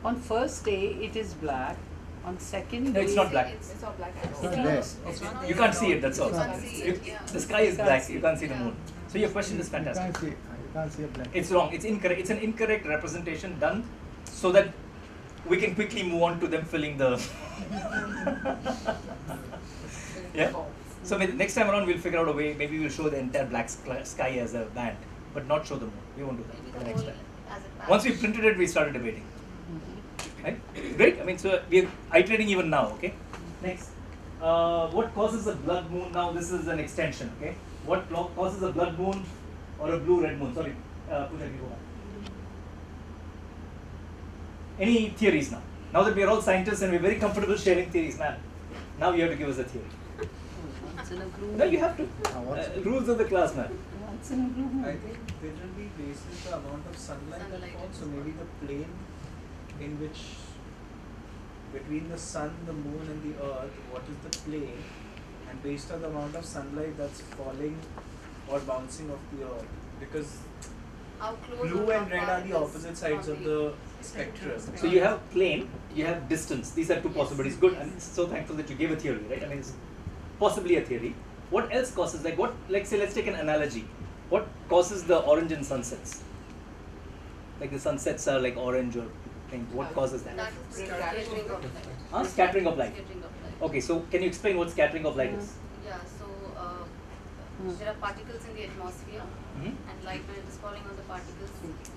On first day it is black. On second day No, it's not black. It's not black. You can't see it. That's all. You can't see it, yeah. The sky is black. You can't see the moon. So your question is fantastic. You can't see a black. It's wrong. It's incorrect. It's an incorrect representation done so that we can quickly move on to them filling the. Yeah. So next time around we'll figure out a way. Maybe we'll show the entire black sky as a band, but not show the moon. We won't do that for the next time. Once we printed it, we started debating. Right? Great. So we're iterating even now. Okay. Next. What causes a blood moon? Now this is an extension. Okay. What causes a blood moon or a blue red moon? Sorry, Pooja, you go on. Any theories now? Now that we are all scientists and we're very comfortable sharing theories, man. Now you have to give us a theory. once in a blue moon. No, you have to. Rules of the class, man. Once in a blue moon. I think generally basis the amount of sunlight that falls, so maybe the plane in which between the sun, the moon and the earth, what is the plane, and based on the amount of sunlight that's falling or bouncing off the earth, because How close blue or and how red far are the it is opposite sides from of the spectrum. So you have plane, you have distance. These are two possibilities. Good. I'm so thankful that you gave a theory, right? It's possibly a theory. What else causes, let's take an analogy. What causes the orange in sunsets? Like the sunsets are like orange or think? What causes that? That is the scattering of light. Huh? Scattering of light. Scattering of light. Okay, so can you explain what scattering of light is? Yeah, so there are particles in the atmosphere, and light, when it is falling on the particles,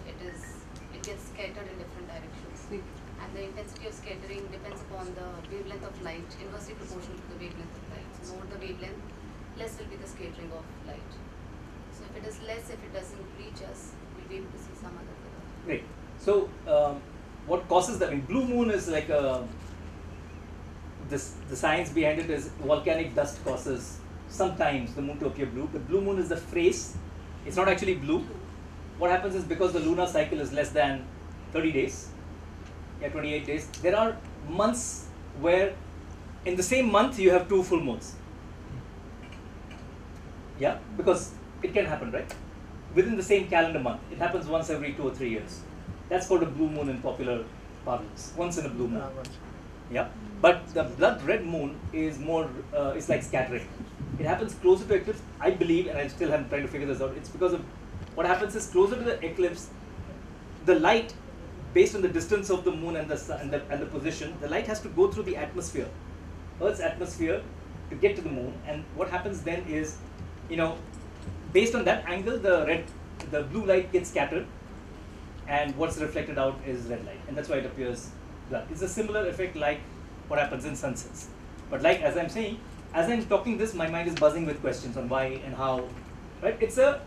it gets scattered in different directions. And the intensity of scattering depends upon the wavelength of light, inversely proportional to the wavelength of light. So more the wavelength, less will be the scattering of light. So if it is less, if it doesn't reach us, we'll be able to see some other color. Great. So what causes that? I mean, blue moon is like the science behind it is volcanic dust causes sometimes the moon to appear blue. The blue moon is the phrase. It's not actually blue. What happens is because the lunar cycle is less than 30 days, 28 days, there are months where in the same month you have 2 full moons. Yeah, because it can happen, right? Within the same calendar month. It happens once every 2 or 3 years. That's called a blue moon in popular parlance. Once in a blue moon. Yeah, but the blood red moon is more, it's like scattering. It happens closer to eclipse, I believe, and I still am trying to figure this out. It's because of what happens is closer to the eclipse, the light, based on the distance of the moon and the sun and the position, the light has to go through the atmosphere, Earth's atmosphere, to get to the moon. And what happens then is, based on that angle, the blue light gets scattered, and what's reflected out is red light, and that's why it appears black. It's a similar effect like what happens in sunsets. But like as I'm saying, as I'm talking this, my mind is buzzing with questions on why and how. Right? It's a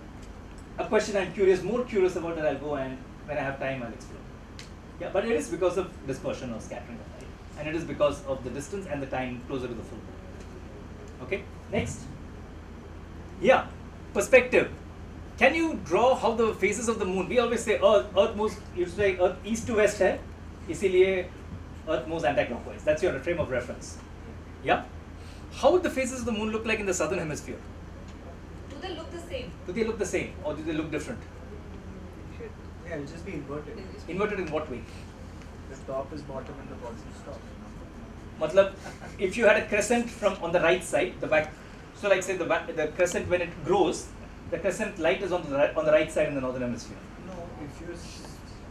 question I'm more curious about, that I'll go and when I have time I'll explore. Yeah, but it is because of dispersion or scattering of light, and it is because of the distance and the time closer to the full moon. Okay, next. Yeah, perspective. Can you draw how the phases of the moon? We always say Earth moves. You say Earth east to west hai, isliye Earth moves anti-clockwise. That's your frame of reference. Yeah. How would the phases of the moon look like in the southern hemisphere? Do they look the same? Do they look the same, or do they look different? Yeah, it'll just be inverted. Inverted in what way? The top is bottom and the bottom is top. Matlab, if you had a crescent on the right side, the back. So like say the crescent, when it grows, the crescent light is on the right side in the northern hemisphere. No, if you're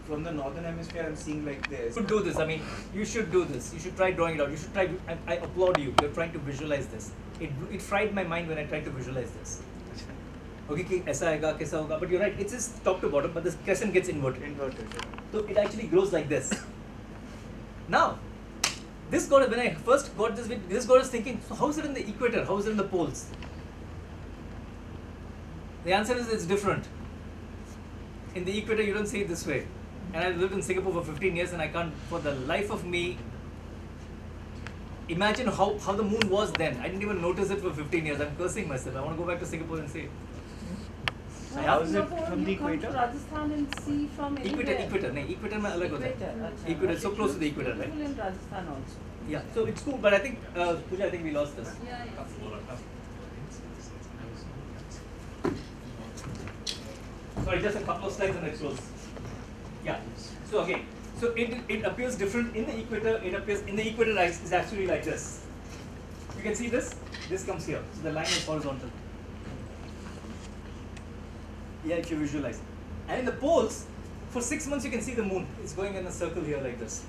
from the northern hemisphere, I'm seeing like this. You should do this. I mean, you should do this. You should try drawing it out. You should try. I applaud you. You're trying to visualize this. It fried my mind when I tried to visualize this. Okay, aisa aega, kaisa hoga. But you're right. It's just top to bottom, but this crescent gets inverted. So it actually grows like this. Now, this got, when I first got this got us thinking. So how is it in the equator? How is it in the poles? The answer is it's different. In the equator, you don't see it this way. And I've lived in Singapore for 15 years, and I can't, for the life of me, imagine how the moon was then. I didn't even notice it for 15 years. I'm cursing myself. I want to go back to Singapore and see it. How is it from the equator? Rajasthan and see from Equator. Equator mein alag hota hai. Equator, so close to the equator, right? In Rajasthan also. Yeah, so it's cool, but I think, Pooja, I think we lost this. Yeah. Sorry, just a couple of slides and it's close. Yeah. So okay. So it appears different in the equator. It appears in the equator is actually like this. You can see this. This comes here. So the line is horizontal. Yeah, if you visualize. And in the poles, for 6 months you can see the moon. It's going in a circle here like this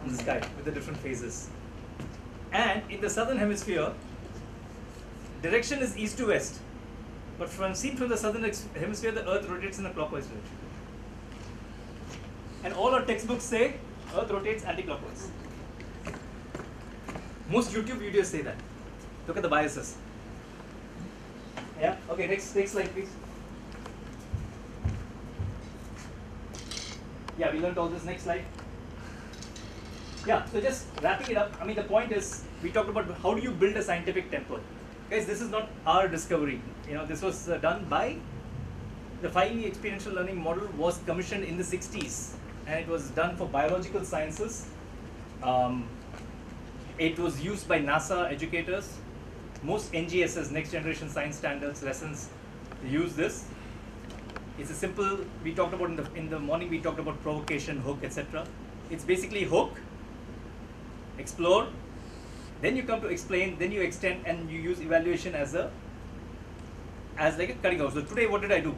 in the sky with the different phases. And in the southern hemisphere, direction is east to west. But seen from the southern hemisphere, the Earth rotates in a clockwise direction. And all our textbooks say Earth rotates anti-clockwise. Most YouTube videos say that. Look at the biases. Yeah. Okay. Next slide, please. Yeah, we learned all this. Next slide. Yeah. So just wrapping it up. I mean, the point is, we talked about how do you build a scientific temple. Guys, this is not our discovery. This was done by the 5E experiential learning model was commissioned in the 60s, and it was done for biological sciences. It was used by NASA educators. Most NGSS, Next Generation Science Standards lessons, use this. It's a simple. We talked about in the morning. We talked about provocation, hook, etc. It's basically hook, explore. Then you come to explain, then you extend, and you use evaluation as like a cutting out. So today what did I do?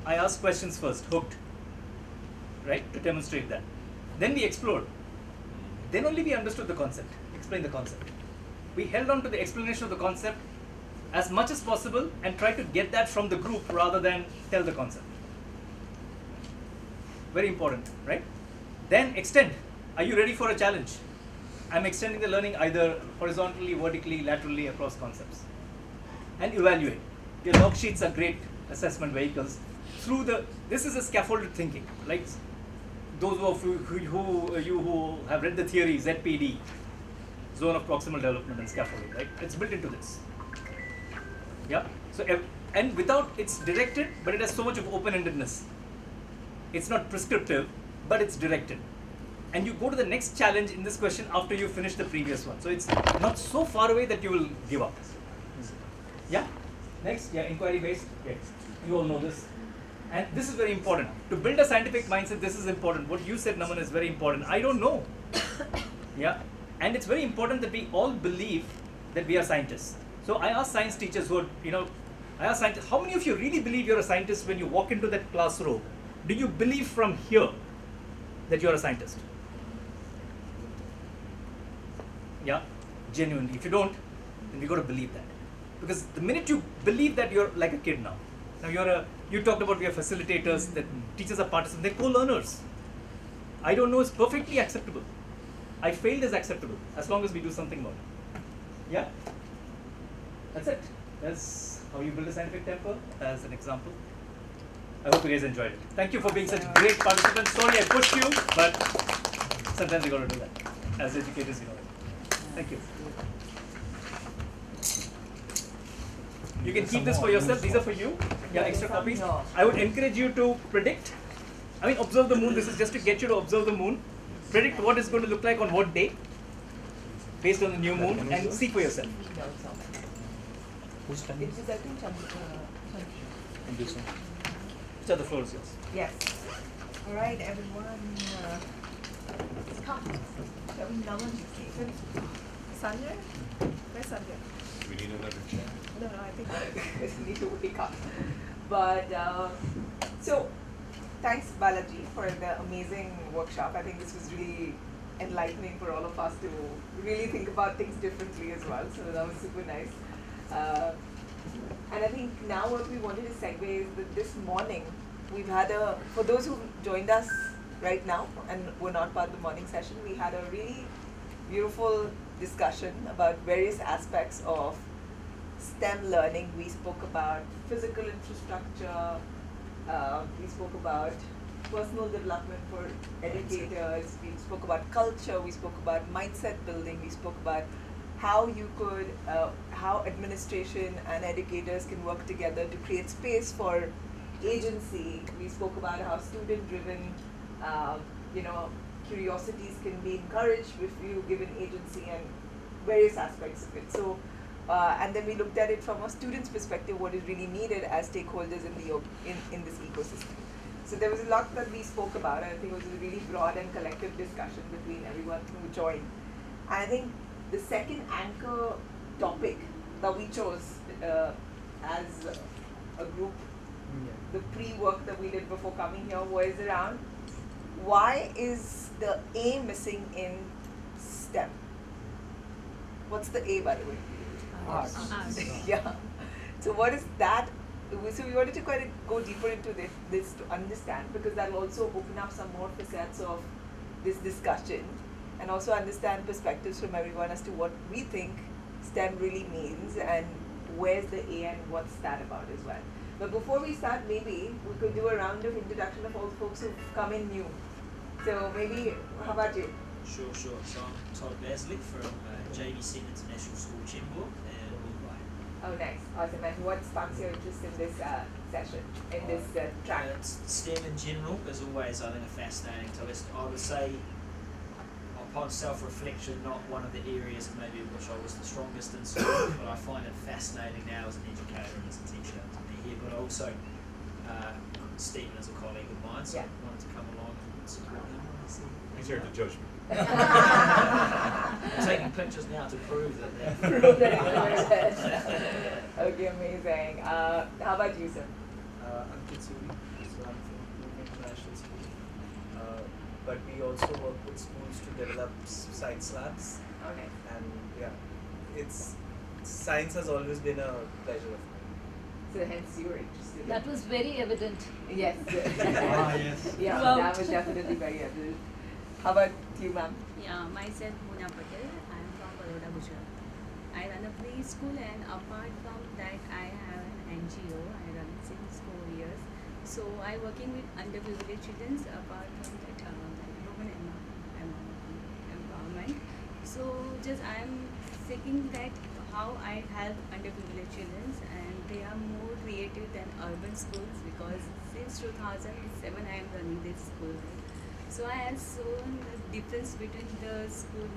I asked questions first, hooked, right, to demonstrate that. Then we explored. Then only we understood the concept, explained the concept. We held on to the explanation of the concept as much as possible and tried to get that from the group rather than tell the concept. Very important, right? Then extend. Are you ready for a challenge? I'm extending the learning either horizontally, vertically, laterally across concepts. And evaluate. Your log sheets are great assessment vehicles. This is a scaffolded thinking. Like those of you who have read the theory, ZPD, zone of proximal development and scaffolding, right? It's built into this. Yeah. So and without, it's directed, but it has so much of open-endedness. It's not prescriptive, but it's directed. And you go to the next challenge in this question after you finish the previous one. So it's not so far away that you will give up. Yeah? Next, yeah, inquiry based. Yeah. You all know this. And this is very important. To build a scientific mindset, this is important. What you said, Naman, is very important. I don't know. Yeah? And it's very important that we all believe that we are scientists. So I ask science teachers who are, I ask scientists, how many of you really believe you're a scientist when you walk into that classroom? Do you believe from here that you're a scientist? Yeah, genuinely. If you don't, then we got to believe that. Because the minute you believe that, you're like a kid now. Now you talked about we are facilitators, that teachers are participants, they're co-learners. I don't know is perfectly acceptable. I failed is acceptable, as long as we do something about it. Yeah? That's it. That's how you build a scientific temper, as an example. I hope you guys enjoyed it. Thank you for being such great participants. Sorry I pushed you, but sometimes you got to do that. As educators, you know it. Thank you. You can keep this for yourself. These are for you. Yeah, extra copies. I would encourage you to predict. Observe the moon. This is just to get you to observe the moon. Predict what it's going to look like on what day, based on the new moon, and see for yourself. Who's standing? It is, I think, Richa, the floor is yours. Yes. All right, everyone. Come. Shall we Sanjay? Where's Sanjay? We need another chair. No, I think I need to wake up. But, so, thanks Balaji for the amazing workshop. I think this was really enlightening for all of us to really think about things differently as well. So that was super nice. And I think now what we wanted to segue is that this morning we've had for those who joined us right now and were not part of the morning session, we had a really beautiful discussion about various aspects of STEM learning. We spoke about physical infrastructure, we spoke about personal development for educators, we spoke about culture, we spoke about mindset building, we spoke about how you could, how administration and educators can work together to create space for agency. We spoke about how student-driven, curiosities can be encouraged if you give an agency and various aspects of it. So, and then we looked at it from a student's perspective, what is really needed as stakeholders in this ecosystem. So there was a lot that we spoke about, and I think it was a really broad and collective discussion between everyone who joined. And I think the second anchor topic that we chose as a group, the pre-work that we did before coming here, was around why is the A missing in STEM? What's the A, by the way? Arts. Yeah. So what is that? So we wanted to kind of go deeper into this to understand, because that will also open up some more facets of this discussion, and also understand perspectives from everyone as to what we think STEM really means and where's the A and what's that about as well. But before we start, maybe we could do a round of introduction of all the folks who've come in new. So maybe, how about you? Sure. So I'm Todd Baslick from JBCN International School, Jaipur, and Mumbai. Oh, nice. Awesome. And what sparks your interest in this session, in this track? STEM in general is always, I think, a fascinating topic. I would say, upon self-reflection, not one of the areas maybe in which I was the strongest in school, but I find it fascinating now as an educator and as a teacher to be here. But also, Stephen is a colleague of mine, so I wanted to come along and support him. He's here to judge me. I'm taking pictures now to prove that Okay, amazing. How about you, sir? I'm Kitsuri, so I'm from Mumbai International School. but we also work with schools to develop science labs. Okay. And yeah, science has always been a pleasure of mine. So hence you were interested. That was very evident. Yes. Yes. Yeah, that was definitely very evident. How about you, ma'am? Yeah, myself Muna Patel. I am from Baroda, Gujarat. I run a preschool, and apart from that, I have an NGO. I run it since 4 years. So I working with underprivileged children. Apart from that, women empowerment. So just I am seeking that how I help underprivileged children, and they are more creative than urban schools, because since 2007 I am running this school. So I have shown the difference between the school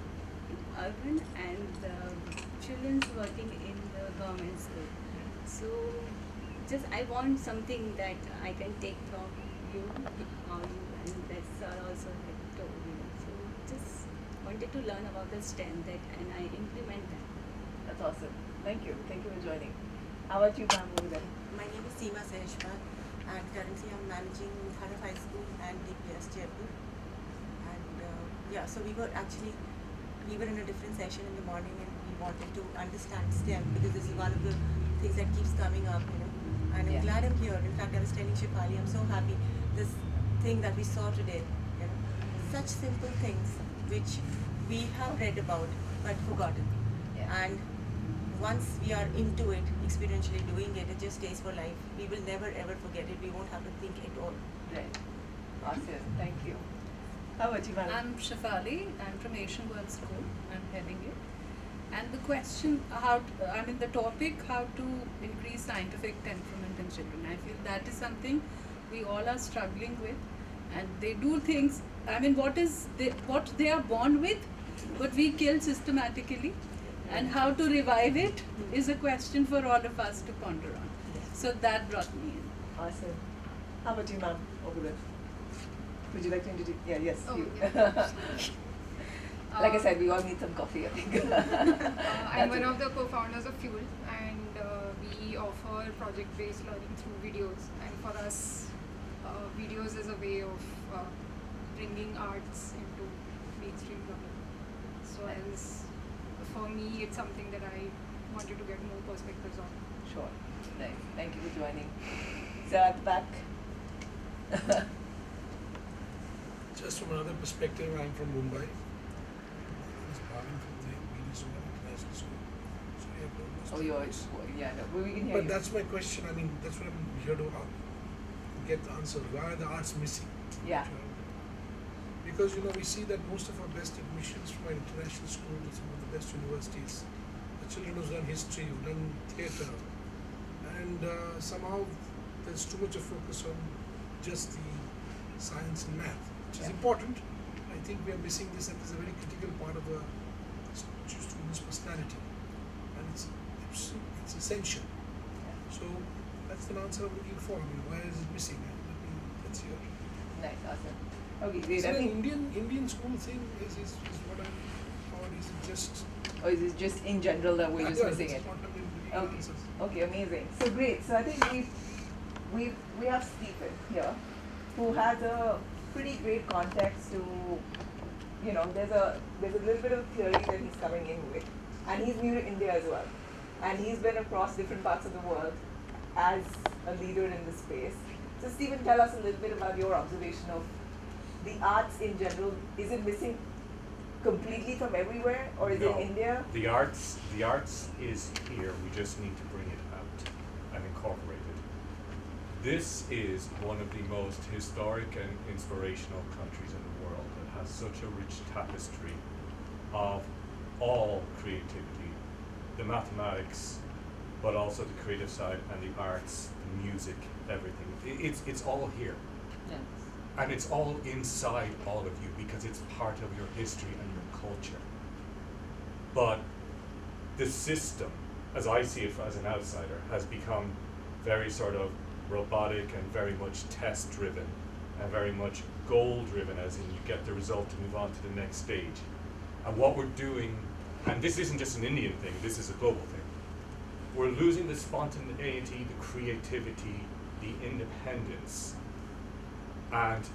in urban and the children working in the government school. So just I want something that I can take from you, and that's also had told me. So just wanted to learn about the STEM that, and I implement that. That's awesome. Thank you. Thank you for joining. How about you, ma'am, over there? My name is Seema Seheshwar, and currently I'm managing Mutharaf High School and DPS Jaipur. And yeah, so we were in a different session in the morning, and we wanted to understand STEM, because this is one of the things that keeps coming up, And I'm glad I'm here. In fact, I was telling Shefali, I'm so happy. This thing that we saw today, such simple things which we have read about but forgotten. And once we are into it, experientially doing it, it just stays for life. We will never ever forget it. We won't have to think at all. Right. Awesome. Thank you. How about you, madam? I'm Shefali. I'm from Asian World School. I'm heading it. And the question, the topic, how to increase scientific temperament in children. I feel that is something we all are struggling with. And they do things, what they are born with, but we kill systematically. And how to revive it is a question for all of us to ponder on. So that brought me in. Awesome. How about you, ma'am, over there? Would you like to introduce? Yeah, yes, you. Yeah. Like I said, we all need some coffee, I think. I'm one of the co-founders of Fuel, and we offer project-based learning through videos. And for us, videos is a way of bringing arts into mainstream learning. So for me, it's something that I wanted to get more perspectives on. Sure. Nice. Thank you for joining. So at the back. Just from another perspective, I'm from Mumbai. I'm from the International School. So oh, yeah, no, we can hear but you. that's my question. That's what I'm here to get the answer. Why are the arts missing? Yeah. Because we see that most of our best admissions from our international school to some of the best universities, the children who've done history, who've done theatre, and somehow there's too much of focus on just the science and math, which is important. I think we are missing this, and it's a very critical part of a student's personality, and it's essential. So that's the answer I'm looking for. Why is it missing? Let's hear. Nice, awesome. Okay, great. So I think Indian school thing is what I'm, or is it just? Or is it just in general that we're just missing it? Okay. Okay, amazing. So great. So I think we have Stephen here, who has a pretty great context to, there's a little bit of theory that he's coming in with, and he's new to India as well, and he's been across different parts of the world as a leader in this space. So Stephen, tell us a little bit about your observation of the arts in general. Is it missing completely from everywhere, or is it India? The arts is here. We just need to bring it out and incorporate it. This is one of the most historic and inspirational countries in the world that has such a rich tapestry of all creativity, the mathematics, but also the creative side and the arts, the music, everything. It's all here. Yes. And it's all inside all of you because it's part of your history and your culture. But the system, as I see it as an outsider, has become very sort of robotic and very much test driven and very much goal driven, as in you get the result to move on to the next stage. And what we're doing, and this isn't just an Indian thing, this is a global thing, we're losing the spontaneity, the creativity, the independence. And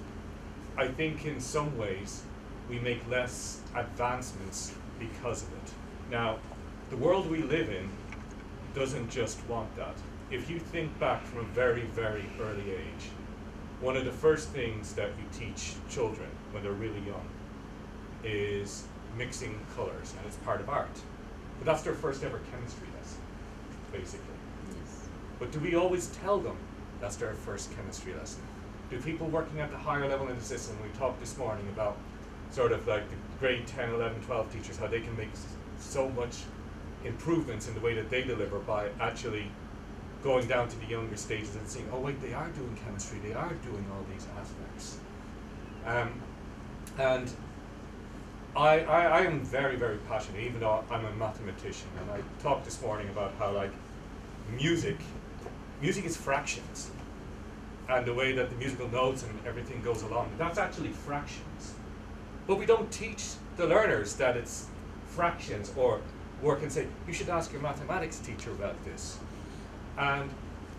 I think in some ways we make less advancements because of it. Now, the world we live in doesn't just want that. If you think back from a very, very early age, one of the first things that you teach children when they're really young is mixing colors, and it's part of art. But that's their first ever chemistry lesson, basically. Yes. But do we always tell them that's their first chemistry lesson? Do people working at the higher level in the system, we talked this morning about sort of like the grade 10, 11, 12 teachers, how they can make so much improvements in the way that they deliver by actually going down to the younger stages and seeing, oh wait, they are doing chemistry, they are doing all these aspects. And I am very, very passionate, even though I'm a mathematician, and I talked this morning about how like music is fractions, and the way that the musical notes and everything goes along, that's actually fractions. But we don't teach the learners that it's fractions, or work and say, you should ask your mathematics teacher about this. And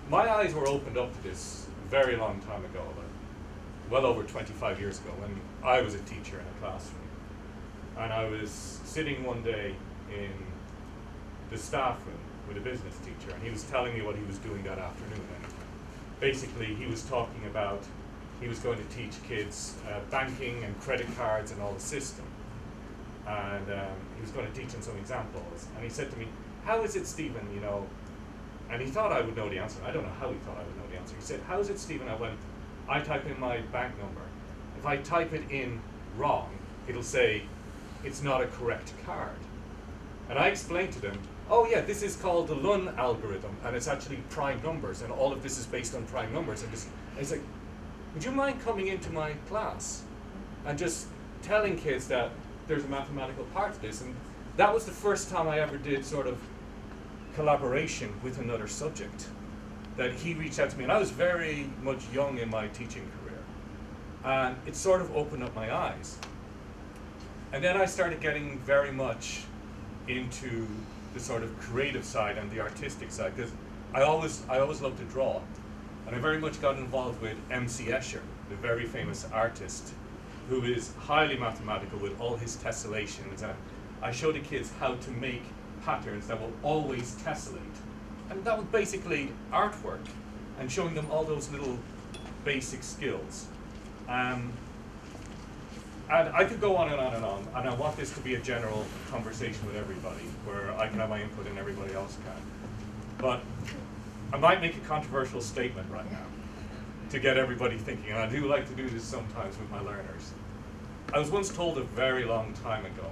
my eyes were opened up to this a very long time ago, well over 25 years ago, when I was a teacher in a classroom. And I was sitting one day in the staff room with a business teacher, and he was telling me what he was doing that afternoon. And basically, he was talking about he was going to teach kids banking and credit cards and all the system. And he was going to teach them some examples. And he said to me, how is it, Stephen, you know, and he thought I would know the answer. I don't know how he thought I would know the answer. He said, how is it, Stephen, when I type in my bank number, if I type it in wrong, it'll say, it's not a correct card. And I explained to them, oh yeah, this is called the Lun algorithm, and it's actually prime numbers, and all of this is based on prime numbers. And it's like, would you mind coming into my class and just telling kids that there's a mathematical part to this? And that was the first time I ever did sort of collaboration with another subject, that he reached out to me, and I was very much young in my teaching career, and it sort of opened up my eyes. And then I started getting very much into the sort of creative side and the artistic side, because I always loved to draw, and I very much got involved with M.C. Escher, the very famous artist, who is highly mathematical with all his tessellations, and I show the kids how to make patterns that will always tessellate, and that was basically artwork, and showing them all those little basic skills. And I could go on and on and on, and I want this to be a general conversation with everybody, where I can have my input and everybody else can. But I might make a controversial statement right now to get everybody thinking, and I do like to do this sometimes with my learners. I was once told a very long time ago,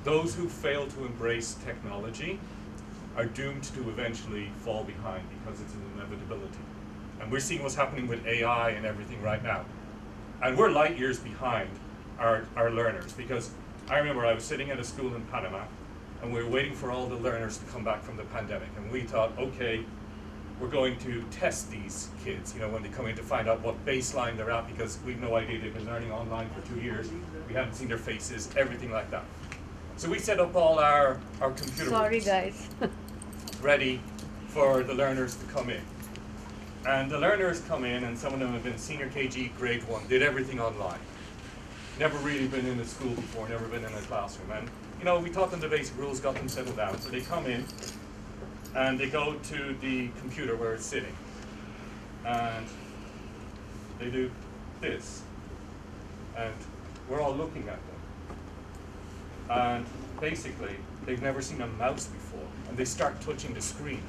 those who fail to embrace technology are doomed to eventually fall behind, because it's an inevitability. And we're seeing what's happening with AI and everything right now. And we're light years behind our learners, because I remember I was sitting at a school in Panama, and we were waiting for all the learners to come back from the pandemic, and we thought, okay, we're going to test these kids, you know, when they come in, to find out what baseline they're at, because we've no idea. They've been learning online for 2 years, we haven't seen their faces, everything like that. So we set up all our computer Sorry rooms guys. ready for the learners to come in. And the learners come in, and some of them have been senior KG, grade 1, did everything online. Never really been in a school before, never been in a classroom. And you know, we taught them the basic rules, got them settled down. So they come in, and they go to the computer where it's sitting. And they do this. And we're all looking at them. And basically, they've never seen a mouse before. And they start touching the screen.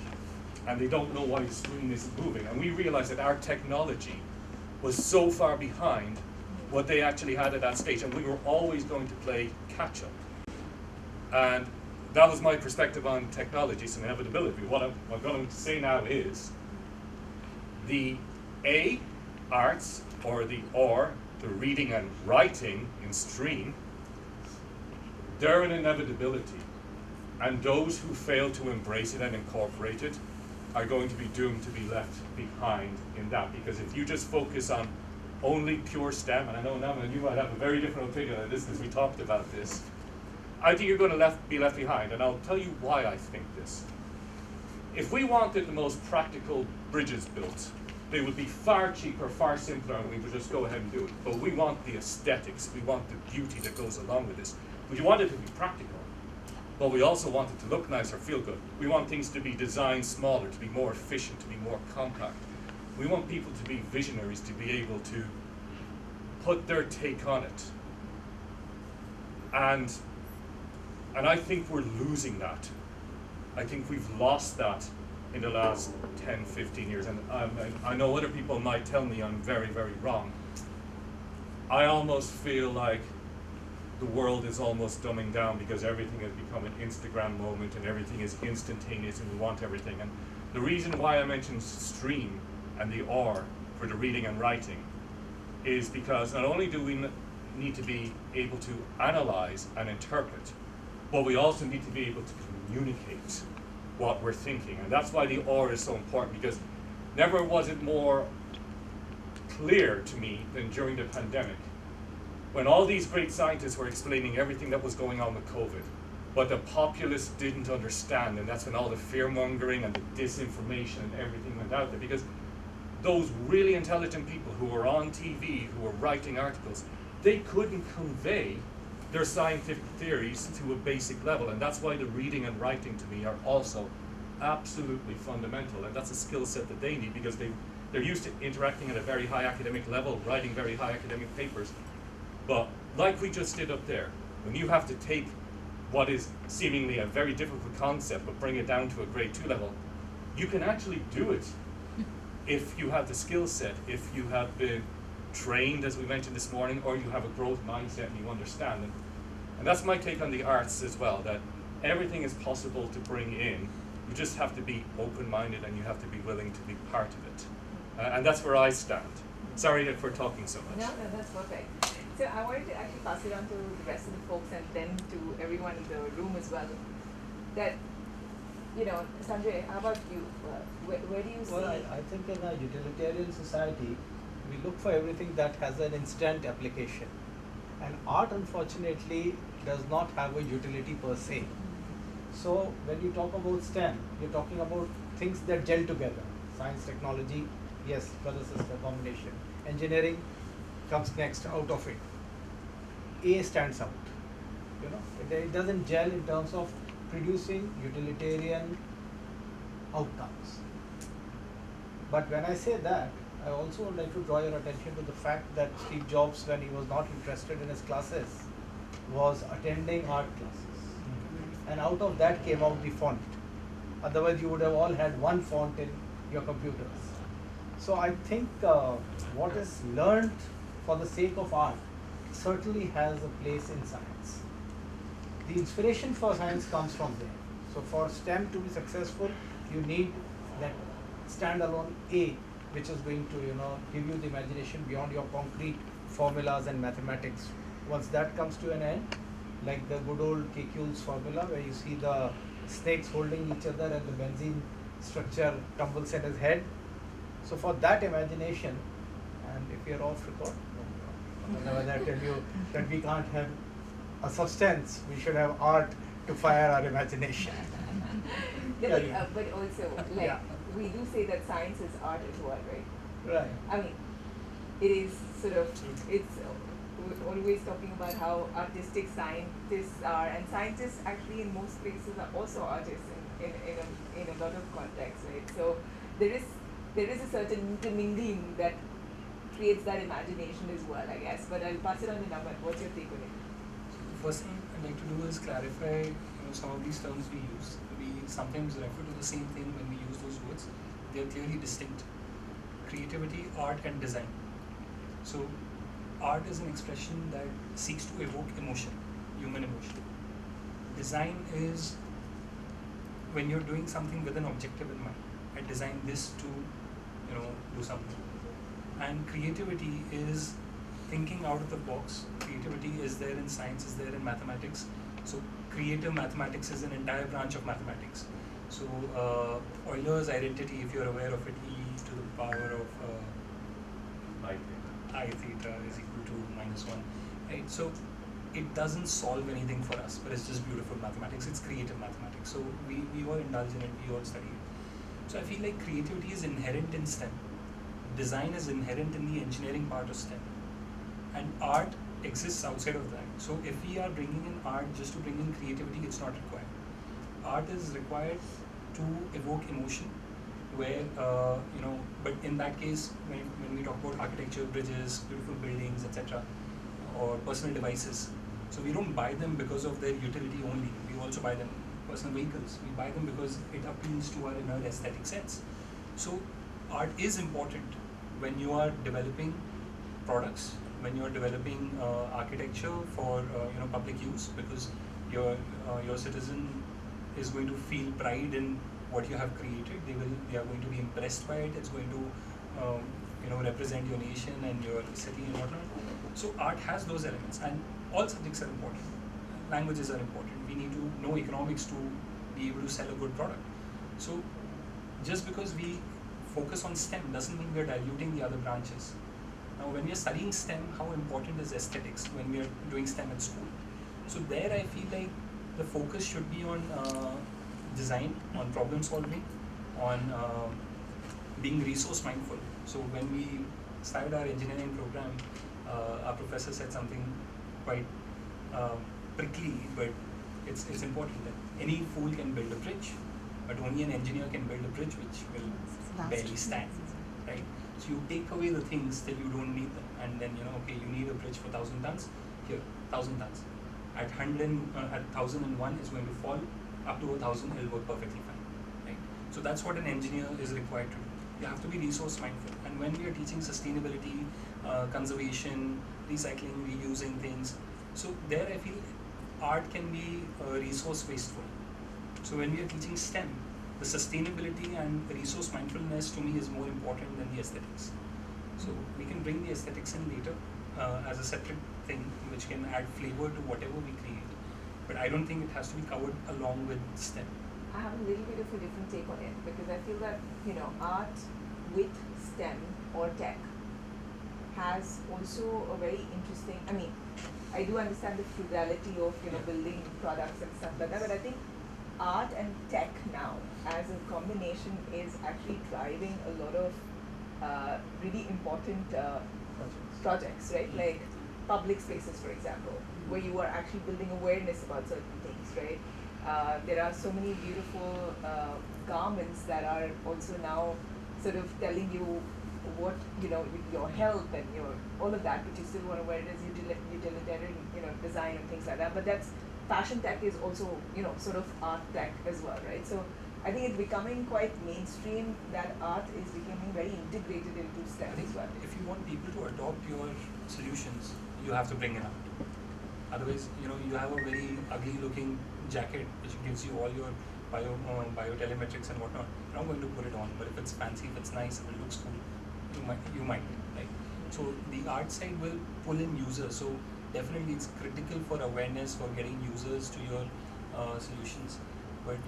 And they don't know why the screen isn't moving. And we realized that our technology was so far behind what they actually had at that stage, and we were always going to play catch up. And that was my perspective on technology, it's an inevitability. What I'm going to say now is the A, arts, or the reading and writing in stream, they're an inevitability. And those who fail to embrace it and incorporate it are going to be doomed to be left behind in that. Because if you just focus on only pure STEM, and I know Nama, you might have a very different opinion on this because we talked about this, I think you're going to be left behind, and I'll tell you why I think this. If we wanted the most practical bridges built they would be far cheaper, far simpler, and we would just go ahead and do it. But we want the aesthetics, we want the beauty that goes along with this. We want it to be practical, but we also want it to look nice or feel good. We want things to be designed smaller, to be more efficient, to be more compact. We want people to be visionaries, to be able to put their take on it. And I think we're losing that. I think we've lost that in the last 10, 15 years. And I know other people might tell me I'm very, very wrong. I almost feel like the world is almost dumbing down because everything has become an Instagram moment and everything is instantaneous and we want everything. And the reason why I mentioned stream and the R for the reading and writing is because not only do we need to be able to analyze and interpret, but we also need to be able to communicate what we're thinking. And that's why the R is so important, because never was it more clear to me than during the pandemic, when all these great scientists were explaining everything that was going on with COVID, but the populace didn't understand, and that's when all the fear-mongering and the disinformation and everything went out there, because those really intelligent people who were on TV, who were writing articles, they couldn't convey their scientific theories to a basic level, and that's why the reading and writing to me are also absolutely fundamental, and that's a skill set that they need, because they're used to interacting at a very high academic level, writing very high academic papers. But like we just did up there, when you have to take what is seemingly a very difficult concept but bring it down to a grade 2 level, you can actually do it if you have the skill set, if you have been trained, as we mentioned this morning, or you have a growth mindset and you understand it. And that's my take on the arts as well, that everything is possible to bring in. You just have to be open-minded and you have to be willing to be part of it. And that's where I stand. Sorry for talking so much. No, that's perfect. So I wanted to actually pass it on to the rest of the folks and then to everyone in the room as well. That, you know, Sanjay, how about you? Where do you see? Well, I think in a utilitarian society, we look for everything that has an instant application. And art, unfortunately, does not have a utility per se. So when you talk about STEM, you're talking about things that gel together. Science, technology, yes, brother sister combination. Engineering comes next out of it. A stands out. You know, it doesn't gel in terms of producing utilitarian outcomes. But when I say that, I also would like to draw your attention to the fact that Steve Jobs, when he was not interested in his classes, was attending art classes. And out of that came out the font. Otherwise, you would have all had one font in your computers. So I think what is learned for the sake of art certainly has a place in science. The inspiration for science comes from there. So for STEM to be successful, you need that standalone A, which is going to, you know, give you the imagination beyond your concrete formulas and mathematics. Once that comes to an end, like the good old Kekule's formula, where you see the snakes holding each other and the benzene structure tumbles in his head. So for that imagination, and if you're off record, whenever I tell you that we can't have a substance, we should have art to fire our imagination. Yeah, but also, like, we do say that science is art as well, right? Right. I mean, it is sort of, it's we're always talking about how artistic scientists are, and scientists actually in most places are also artists in a lot of contexts, right? So there is a certain intermingling that creates that imagination as well, I guess. But I'll pass it on to Naman. What's your take on it? First thing I'd like to do is clarify, some of these terms we use. We sometimes refer to the same thing when we use those words. They are clearly distinct. Creativity, art, and design. So, art is an expression that seeks to evoke emotion, human emotion. Design is when you're doing something with an objective in mind. I design this to, do something. And creativity is thinking out of the box. Creativity is there in science, is there in mathematics. So creative mathematics is an entire branch of mathematics. So Euler's identity, if you're aware of it, e to the power of I theta is equal to -1. Right? So it doesn't solve anything for us, but it's just beautiful mathematics. It's creative mathematics. So we all indulge in it, we all study it. So I feel like creativity is inherent in STEM. design is inherent in the engineering part of STEM, and art exists outside of that. So if we are bringing in art just to bring in creativity, it's not required. Art is required to evoke emotion, where but in that case, when we talk about architecture, bridges, beautiful buildings, etc., or personal devices, so we don't buy them because of their utility only. We also buy them personal vehicles. We buy them because it appeals to our inner aesthetic sense. So art is important when you are developing products, when you are developing architecture for public use, because your citizen is going to feel pride in what you have created. They are going to be impressed by it. It's going to represent your nation and your city and whatnot. So art has those elements, and all subjects are important. Languages are important. We need to know economics to be able to sell a good product. So just because we focus on STEM doesn't mean we are diluting the other branches. Now when we are studying STEM, how important is aesthetics when we are doing STEM at school? So there I feel like the focus should be on design, on problem solving, on being resource mindful. So when we started our engineering program, our professor said something quite prickly, but it's important that any fool can build a bridge, but only an engineer can build a bridge which will barely stand, right? So you take away the things till you don't need them, and then you need a bridge for 1,000 tons, here 1,000 tons. At 1,001 is going to fall, up to 1,000 it will work perfectly fine, right? So that's what an engineer is required to do. You have to be resource mindful, and when we are teaching sustainability, conservation, recycling, reusing things, so there I feel art can be resource wasteful. So when we are teaching STEM, the sustainability and resource mindfulness to me is more important than the aesthetics. So we can bring the aesthetics in later as a separate thing which can add flavor to whatever we create. But I don't think it has to be covered along with STEM. I have a little bit of a different take on it, because I feel that art with STEM or tech has also a very interesting, I do understand the frugality of building products and stuff like that, but I think art and tech now as a combination is actually driving a lot of really important projects, right? Like public spaces, for example, where you are actually building awareness about certain things, right? There are so many beautiful garments that are also now sort of telling you what your health and your all of that, but you still want to wear it as utilitarian design and things like that. But that's fashion tech is also sort of art tech as well, right? So I think it's becoming quite mainstream that art is becoming very integrated into STEM as well. If you want people to adopt your solutions, you have to bring in art. Otherwise, you have a very ugly looking jacket which gives you all your biotelemetrics and whatnot. You're not going to put it on, but if it's fancy, if it's nice, if it looks cool, you might, right? So the art side will pull in users. So definitely it's critical for awareness, for getting users to your solutions. But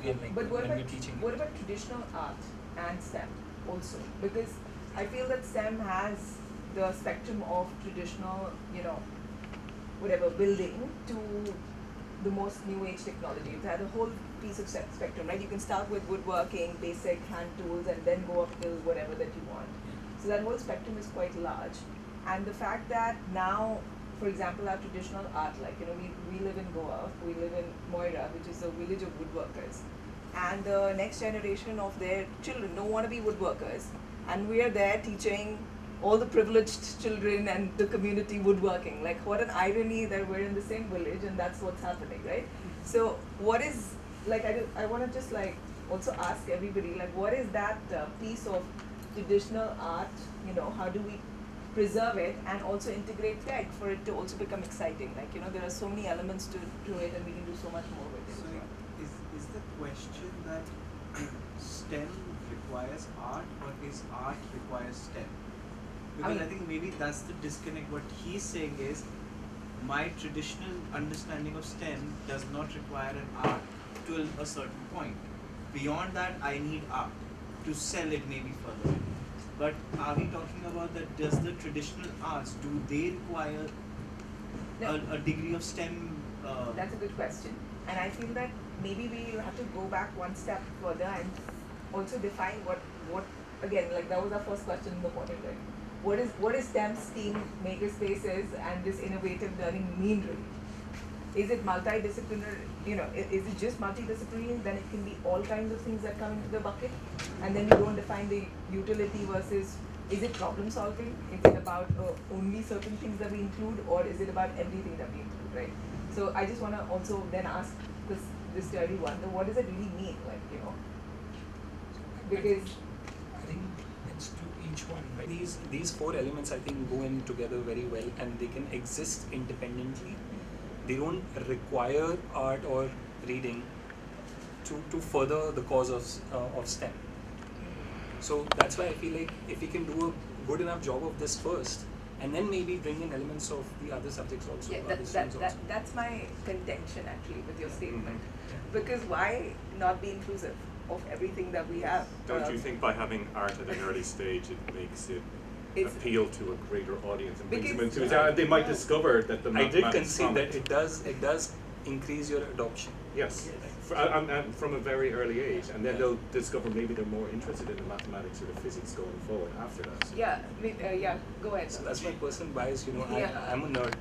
again, like but when we're teaching. What about traditional art and STEM also? Because I feel that STEM has the spectrum of traditional, whatever, building to the most new age technology. It has a whole piece of spectrum, right? You can start with woodworking, basic hand tools, and then go up till whatever that you want. So that whole spectrum is quite large. And the fact that now, for example, our traditional art, like, we live in Goa, we live in Mewar, which is a village of woodworkers. And the next generation of their children don't want to be woodworkers. And we are there teaching all the privileged children and the community woodworking. Like, what an irony that we're in the same village and that's what's happening, right? So what is, like, I want to just like also ask everybody, like, what is that piece of traditional art, how do we preserve it and also integrate tech for it to also become exciting? Like, there are so many elements to it and we can do so much more with it. So is the question that STEM requires art or is art requires STEM? Because I think maybe that's the disconnect. What he's saying is, my traditional understanding of STEM does not require an art to a certain point. Beyond that, I need art to sell it maybe further. But are we talking about that, does the traditional arts, do they require a degree of STEM? That's a good question. And I feel that maybe we have to go back one step further and also define what again, like that was our first question in the morning, right? What is STEM, STEAM, makerspaces, and this innovative learning mean really? Is it multidisciplinary? You know, is it just multidisciplinary? Then it can be all kinds of things that come into the bucket, and then we don't define the utility versus. Is it problem solving? Is it about only certain things that we include, or is it about everything that we include, right? So I just want to also then ask this to everyone, what does it really mean, like, you know? Because I think it's to each one, right? These four elements I think go in together very well, and they can exist independently. They don't require art or reading to further the cause of STEM. So that's why I feel like if we can do a good enough job of this first, and then maybe bring in elements of the other subjects also. Yeah, that's my contention actually with your statement. Because why not be inclusive of everything that we have? Don't you think by having art at an early stage it makes it appeal to a greater audience and brings them into it? And they might discover that the I did mathematics concede that it does increase your adoption. Yes. And from a very early age, and then they'll discover maybe they're more interested in the mathematics or the physics going forward after that. Yeah, go ahead. So that's my personal bias, you know. Yeah. I'm a nerd,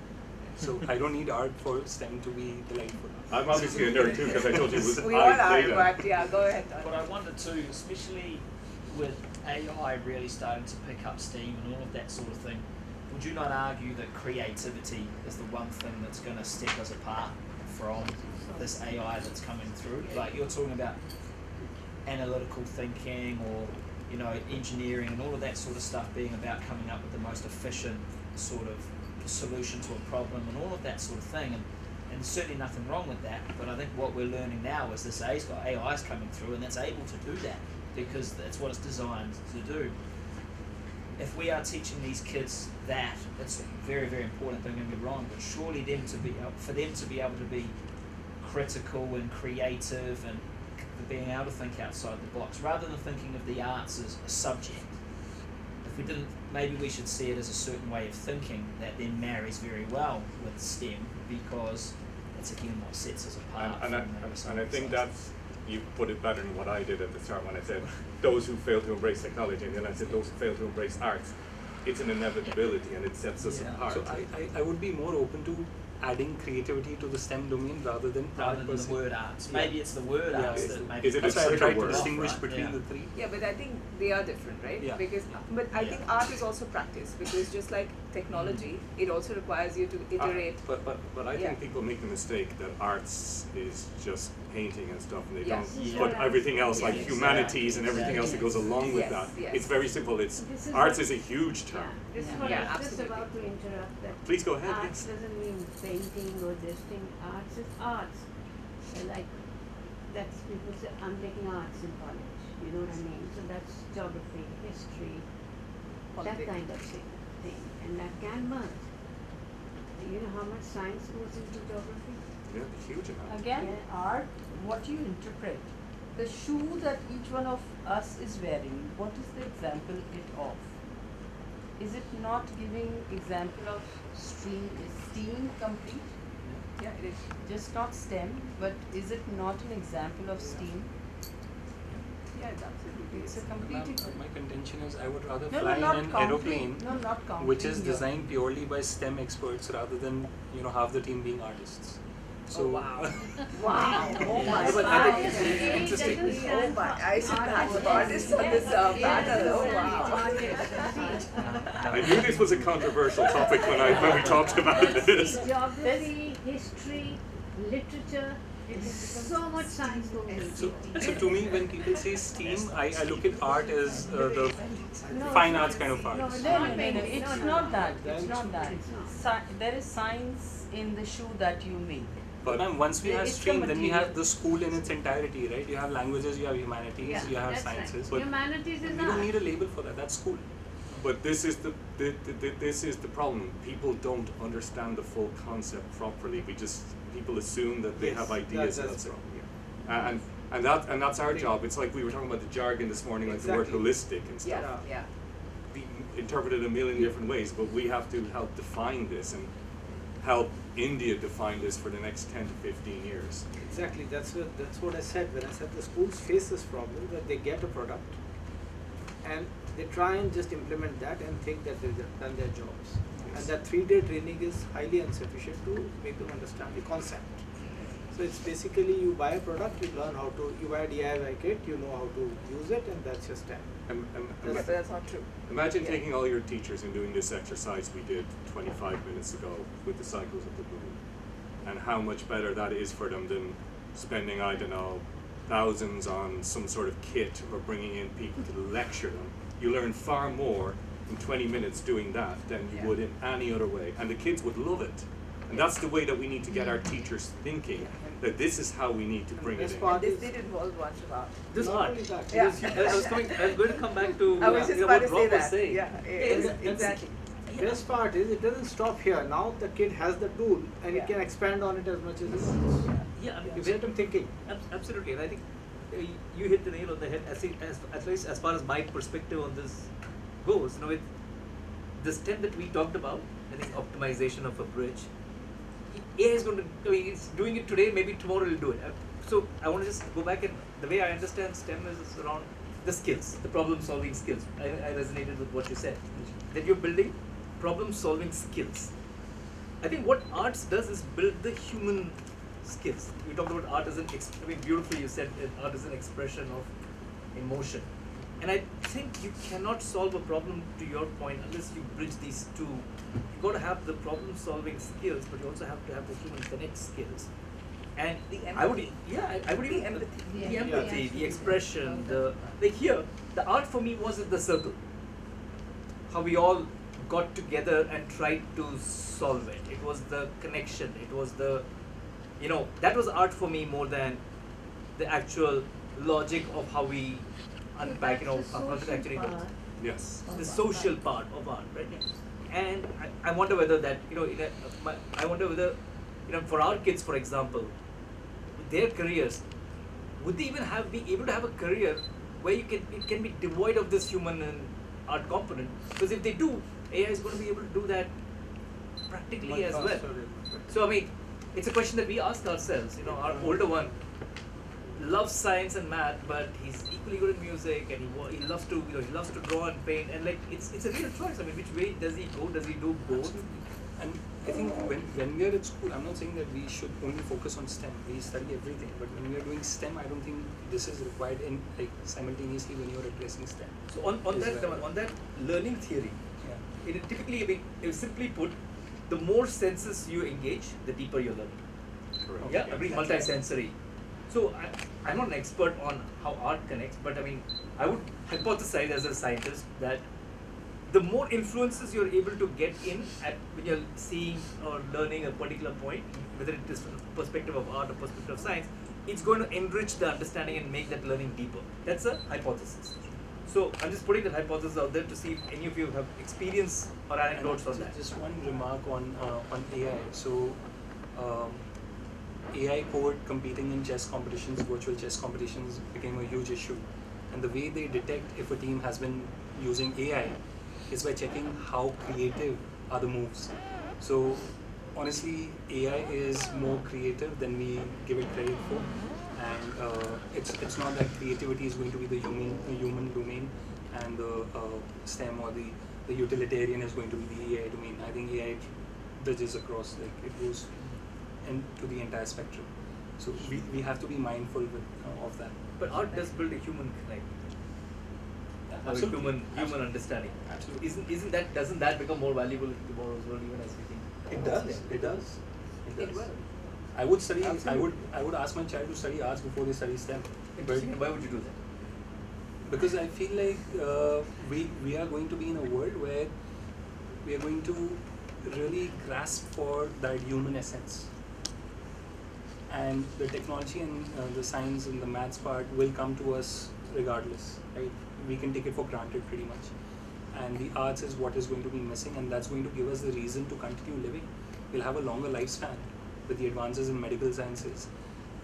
so I don't need art for STEM to be delightful. I'm obviously a nerd too, because I told you it was we all are, but yeah, go ahead. But I wonder too, especially with AI really starting to pick up steam and all of that sort of thing, would you not argue that creativity is the one thing that's going to step us apart from this AI that's coming through? Like you're talking about analytical thinking, or you know, engineering and all of that sort of stuff being about coming up with the most efficient sort of solution to a problem and all of that sort of thing, and there's certainly nothing wrong with that. But I think what we're learning now is this AI is coming through, and it's able to do that because that's what it's designed to do. If we are teaching these kids that, it's very, very important, don't get me wrong, but surely for them to be able to be critical and creative and being able to think outside the box, rather than thinking of the arts as a subject. If we didn't, maybe we should see it as a certain way of thinking that then marries very well with STEM, because it's again what sets us apart. And I think that's, you put it better than what I did at the start when I said those who fail to embrace technology, and then I said those who fail to embrace arts. It's an inevitability, and it sets us apart. So I would be more open to adding creativity to the STEM domain rather than the word arts. Maybe it's the word arts that maybe. That's why I tried to distinguish between the three. Yeah, but I think they are different, right? Yeah. But I think art is also practice, because just like technology, it also requires you to iterate. But I think people make the mistake that arts is just painting and stuff, and they don't Yes. put everything else like humanities and everything else that goes along with that. It's very simple. Arts is a huge term. This is what I was just about to interrupt. That Please go ahead. arts doesn't mean painting or this thing. Arts is arts. Like that's people say I'm taking arts in college. You know what I mean? So that's geography, history, that kind of thing. And that can merge. You know how much science goes into geography? Yeah, huge amount. Again, art, what you interpret. The shoe that each one of us is wearing, what is the example it of? Is it not giving example of STEAM complete? Yeah, it is. Just not STEM, but is it not an example of STEAM? Yeah, it's absolutely. It's a complete. My contention is I would rather No, fly not in an counting. aeroplane, No, not counting which is your- designed purely by STEM experts rather than half the team being artists. So wow. Wow. Oh my But God. I think it's interesting. Oh my, I should have artists on this panel. Oh wow. I knew this was a controversial topic when we talked about this. Geography, history, literature, so much science goes into it. So to me, when people say STEAM, I look at art as the fine arts kind of arts. No, it's not that. It's not that. There is science in the shoe that you make. But once we have It's the STEAM, then we have material. the school in its entirety, right? You have languages, you have humanities, you have that's sciences. right. But Humanities is we don't art. need a label for that. That's school. But this is the problem. People don't understand the full concept properly. People assume that they have ideas. that's That's it. wrong. And that's our job. It's like we were talking about the jargon this morning, like the word holistic and stuff. Yeah. Be interpreted a million different ways, but we have to help define this and help India define this for the next 10 to 15 years. Exactly, that's what I said when I said the schools face this problem, that they get a product and they try and just implement that and think that they've done their jobs. And that 3-day training is highly insufficient to make them understand the concept. So it's basically you buy a product, you learn how to, you buy a DIY kit, you know how to use it, and that's your STEM. That's not true. Imagine taking all your teachers and doing this exercise we did 25 minutes ago with the cycles of the moon, and how much better that is for them than spending, I don't know, thousands on some sort of kit or bringing in people to lecture them. You learn far more in 20 minutes doing that than you would in any other way, and the kids would love it. And that's the way that we need to get our teachers thinking, that this is how we need to bring it in. And this did involve bunch of art. This art. Yeah. I was going to come back to I was just about what to Rob say was that. saying. Yeah, exactly. The best part is it doesn't stop here. Now the kid has the tool and he can expand on it as much as he wants. Yeah, I mean, you set him thinking. Absolutely, and I think you hit the nail on the head. At least as far as my perspective on this goes, with the STEM that we talked about, I think optimization of a bridge. AI is going to, it's doing it today, maybe tomorrow it'll do it. So I want to just go back, and the way I understand STEM is around the skills, the problem solving skills. I resonated with what you said, that you're building problem solving skills. I think what arts does is build the human skills. You talked about art as an, beautifully you said art is an expression of emotion. And I think you cannot solve a problem, to your point, unless you bridge these two. You've got to have the problem solving skills, but you also have to have the human connect skills. And the empathy. I would even the empathy. The empathy, the expression, like here, the art for me was the circle. How we all got together and tried to solve it. It was the connection. It was the, that was art for me more than the actual logic of how we unpack, how to actually do it. Yes. The social part of art, right? And I wonder whether that, I wonder whether, for our kids, for example, their careers, would they even be able to have a career where it can be devoid of this human and art component? Because if they do, AI is going to be able to do that practically as well. So it's a question that we ask ourselves. Our older one loves science and math, but he's equally good at music, and he loves to draw and paint, and it's a real choice. Which way does he go? Does he do both? And I think when we are at school, I'm not saying that we should only focus on STEM. We study everything, but when we are doing STEM, I don't think this is required in simultaneously when you are addressing STEM. So on that learning theory, it typically, simply put, the more senses you engage, the deeper you're learning. Correct. Yeah, multi-sensory. So I'm not an expert on how art connects, but I would hypothesize as a scientist that the more influences you're able to get in when you're seeing or learning a particular point, whether it is from the perspective of art or perspective of science, it's going to enrich the understanding and make that learning deeper. That's a hypothesis. So I'm just putting that hypothesis out there to see if any of you have experience or anecdotes on that. Just one remark on AI. So AI code competing in chess competitions, virtual chess competitions, became a huge issue. And the way they detect if a team has been using AI is by checking how creative are the moves. So honestly, AI is more creative than we give it credit for. And it's not that creativity is going to be the human domain, and the STEM or the utilitarian is going to be the AI domain. I think AI bridges across, it goes into the entire spectrum. So we have to be mindful of that. But art does build a human connect. Absolutely. Human understanding. Absolutely. Doesn't that become more valuable in tomorrow's world, even as we think? It does. I would study. I would ask my child to study arts before they study STEM. Interesting. Why would you do that? Because I feel like we are going to be in a world where we are going to really grasp for that human essence, and the technology and the science and the maths part will come to us regardless, right? We can take it for granted pretty much, and the arts is what is going to be missing, and that's going to give us the reason to continue living. We'll have a longer lifespan with the advances in medical sciences,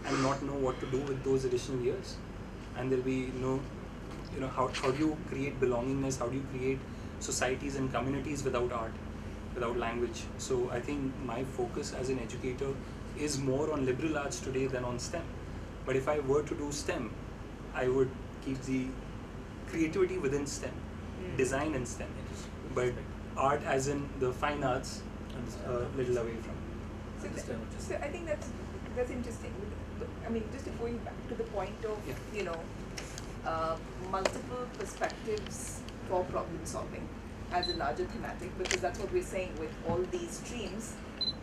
and not know what to do with those additional years. And there'll be how do you create belongingness? How do you create societies and communities without art, without language? So I think my focus as an educator is more on liberal arts today than on STEM. But if I were to do STEM, I would keep the creativity within STEM, design in STEM, but art as in the fine arts, a little away from. So I think that's interesting. I mean, just going back to the point of multiple perspectives for problem solving as a larger thematic, because that's what we're saying with all these streams.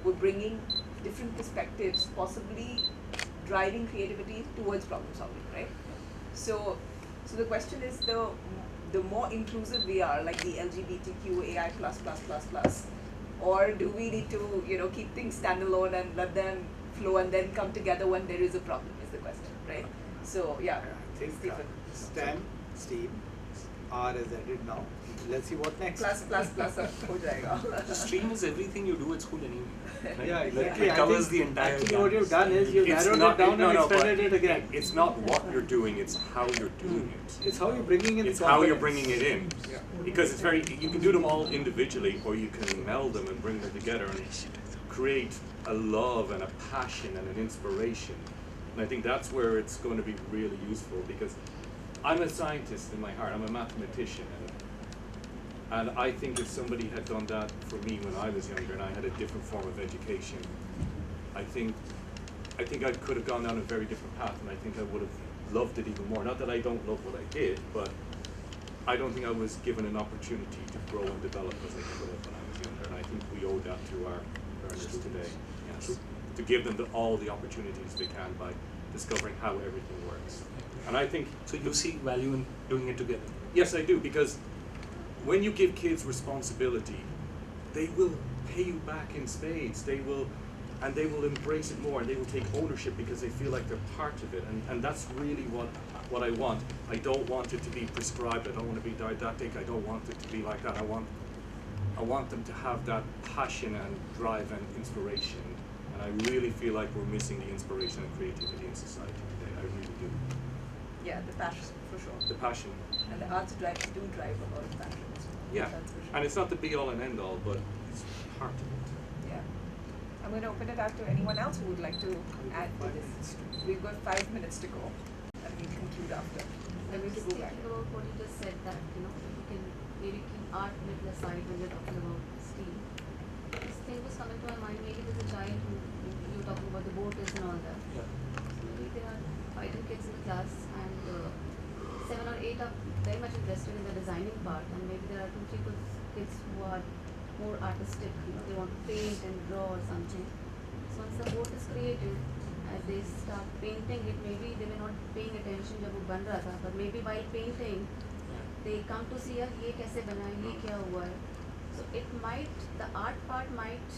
We're bringing different perspectives, possibly driving creativity towards problem solving, right? So the question is, the more inclusive we are, like the LGBTQ AI plus, or do we need to keep things standalone and let them flow and then come together when there is a problem, is the question, right? So yeah, I think STEM, STEAM, R is added now. Let's see what next. Plus ho jayega. Stream is everything you do at school anyway. Right? Yeah, exactly. It covers the entire. Actually, what you've done is you've It's narrowed not- it down no, and no, expanded but it again. It's not what you're doing; it's how you're doing it. It's how you're bringing in. It's the how you're components. bringing it in. Yeah. Because it's very, you can do them all individually, or you can meld them and bring them together and create a love and a passion and an inspiration. And I think that's where it's going to be really useful, because I'm a scientist in my heart, I'm a mathematician, and I think if somebody had done that for me when I was younger and I had a different form of education, I think I could have gone down a very different path, and I think I would have loved it even more. Not that I don't love what I did, but I don't think I was given an opportunity to grow and develop as I could have when I was younger, and I think we owe that to our learners today. Yes. To give them all the opportunities they can by discovering how everything works. And I think... So you see value in doing it together? Yes, I do, because when you give kids responsibility, they will pay you back in spades. They will embrace it more, and they will take ownership because they feel like they're part of it. And that's really what I want. I don't want it to be prescribed. I don't want to be didactic. I don't want it to be like that. I want them to have that passion and drive and inspiration. And I really feel like we're missing the inspiration and creativity in society today. I really do. Yeah, the passion, for sure. The passion. And the arts do drive a lot of passion. Yeah. That's for sure. And it's not the be all and end all, but it's part of it. Yeah. I'm going to open it out to anyone else who would like to add to this. We've got 5 minutes to go, and we'll conclude after. I was just thinking about what you just said, that you can maybe keep art a little aside when you're talking about STEAM. This thing was coming to my mind. Maybe there's a child who you're talking about the boaters and all that. Yeah. So maybe there are 5 kids in the class, and 7 or 8 are very much interested in the designing part, and maybe there are 2-3 kids who are more artistic. They want to paint and draw or something. So once the boat is created, as they start painting it, maybe they may not be paying attention जब वो बन रहा था, but maybe while painting, they come to see यार ये कैसे बना है, ये क्या हुआ है. So the art part might.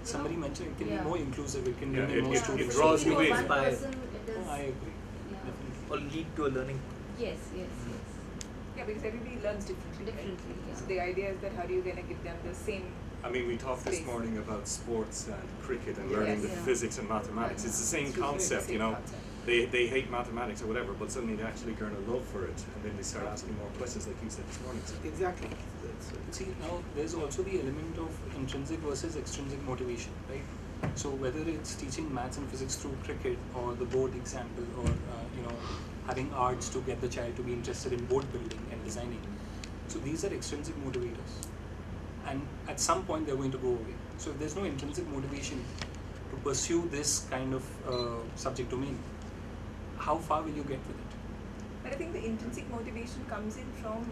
Somebody mentioned it can be more inclusive. It can Yeah, bring in more it students. draws you in. One person, it is. I agree. Yeah. Definitely. Or lead to a learning. Yes. Yeah, because everybody learns differently. Differently, right? yeah. So the idea is that how are you going to give them the same. I mean, we talked this Space. morning about sports and cricket and Yes. learning the Yeah. physics and mathematics. It's the same It's really the concept, same concept. They hate mathematics or whatever, but suddenly they actually learn a love for it, and then they start asking more questions, like you said this morning. So Exactly. See, now there's also the element of intrinsic versus extrinsic motivation, right? So whether it's teaching maths and physics through cricket, or the boat example, or having arts to get the child to be interested in boat building and designing. So these are extrinsic motivators, and at some point they're going to go away. So if there's no intrinsic motivation to pursue this kind of subject domain, how far will you get with it? But I think the intrinsic motivation comes in from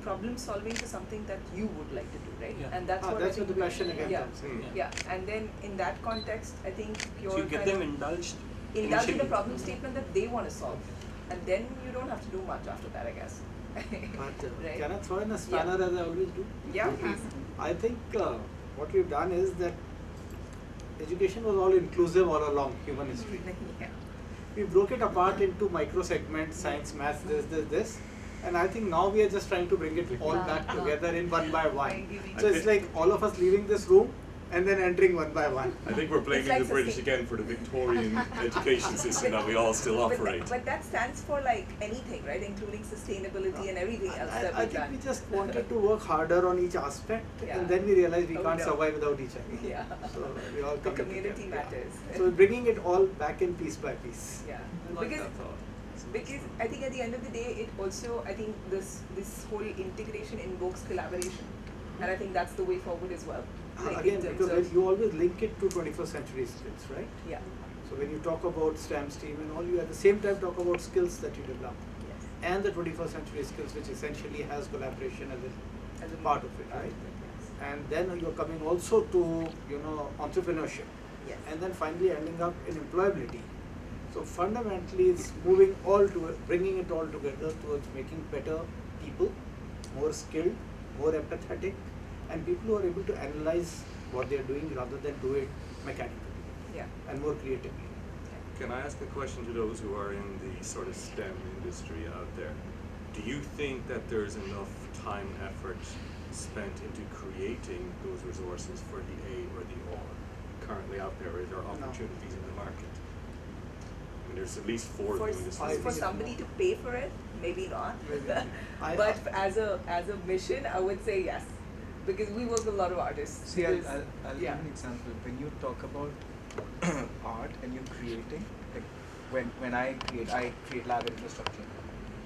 problem solving to something that you would like to do, right? Yeah. And that's what I That's think where the passion again yeah. comes in. Yeah, and then in that context, I think you're So you get kind them of indulged in initially. the problem statement that they want to solve, and then you don't have to do much after that, I guess. But Right. can I throw in a spanner as I always do? Yeah, please. I think what we've done is that education was all inclusive all along human history. Yeah. We broke it apart into micro segments, science, maths, this. And I think now we are just trying to bring it all back together in one by one. So it's like all of us leaving this room and then entering one by one. I think we're blaming like the British again for the Victorian education system that we all still operate. But that stands for like anything, right? Including sustainability and everything else that I we've think done. we just wanted to work harder on each aspect, Yeah. and then we realized we Oh, can't no. survive without each other. Yeah. So we all The come community together. matters. So we're bringing it all back in piece by piece. Yeah. Like Because that thought. So Because I think at the end of the day, it also, I think this whole integration invokes collaboration, and I think that's the way forward as well. Like Again, in terms because of you always link it to 21st century skills, right? yeah. So when you talk about STEM, STEAM and all, you at the same time talk about skills that you develop. Yes. And the 21st century skills, which essentially has collaboration as a part of it, right? Yes. And then you're coming also to, entrepreneurship. Yes. And then finally ending up in employability. So fundamentally, it's moving bringing it all together towards making better people, more skilled, more empathetic, and people who are able to analyze what they're doing rather than do it mechanically. Yeah. And more creatively. Can I ask a question to those who are in the sort of STEM industry out there? Do you think that there's enough time, effort spent into creating those resources for the A or the R currently out there? Or is there opportunities in the market? I mean, there's at least four doing this. For somebody to pay for it, maybe not. But as a mission, I would say yes, because we work with a lot of artists. See, I'll Because- give an example. When you talk about art and you're creating, like when I create lab infrastructure.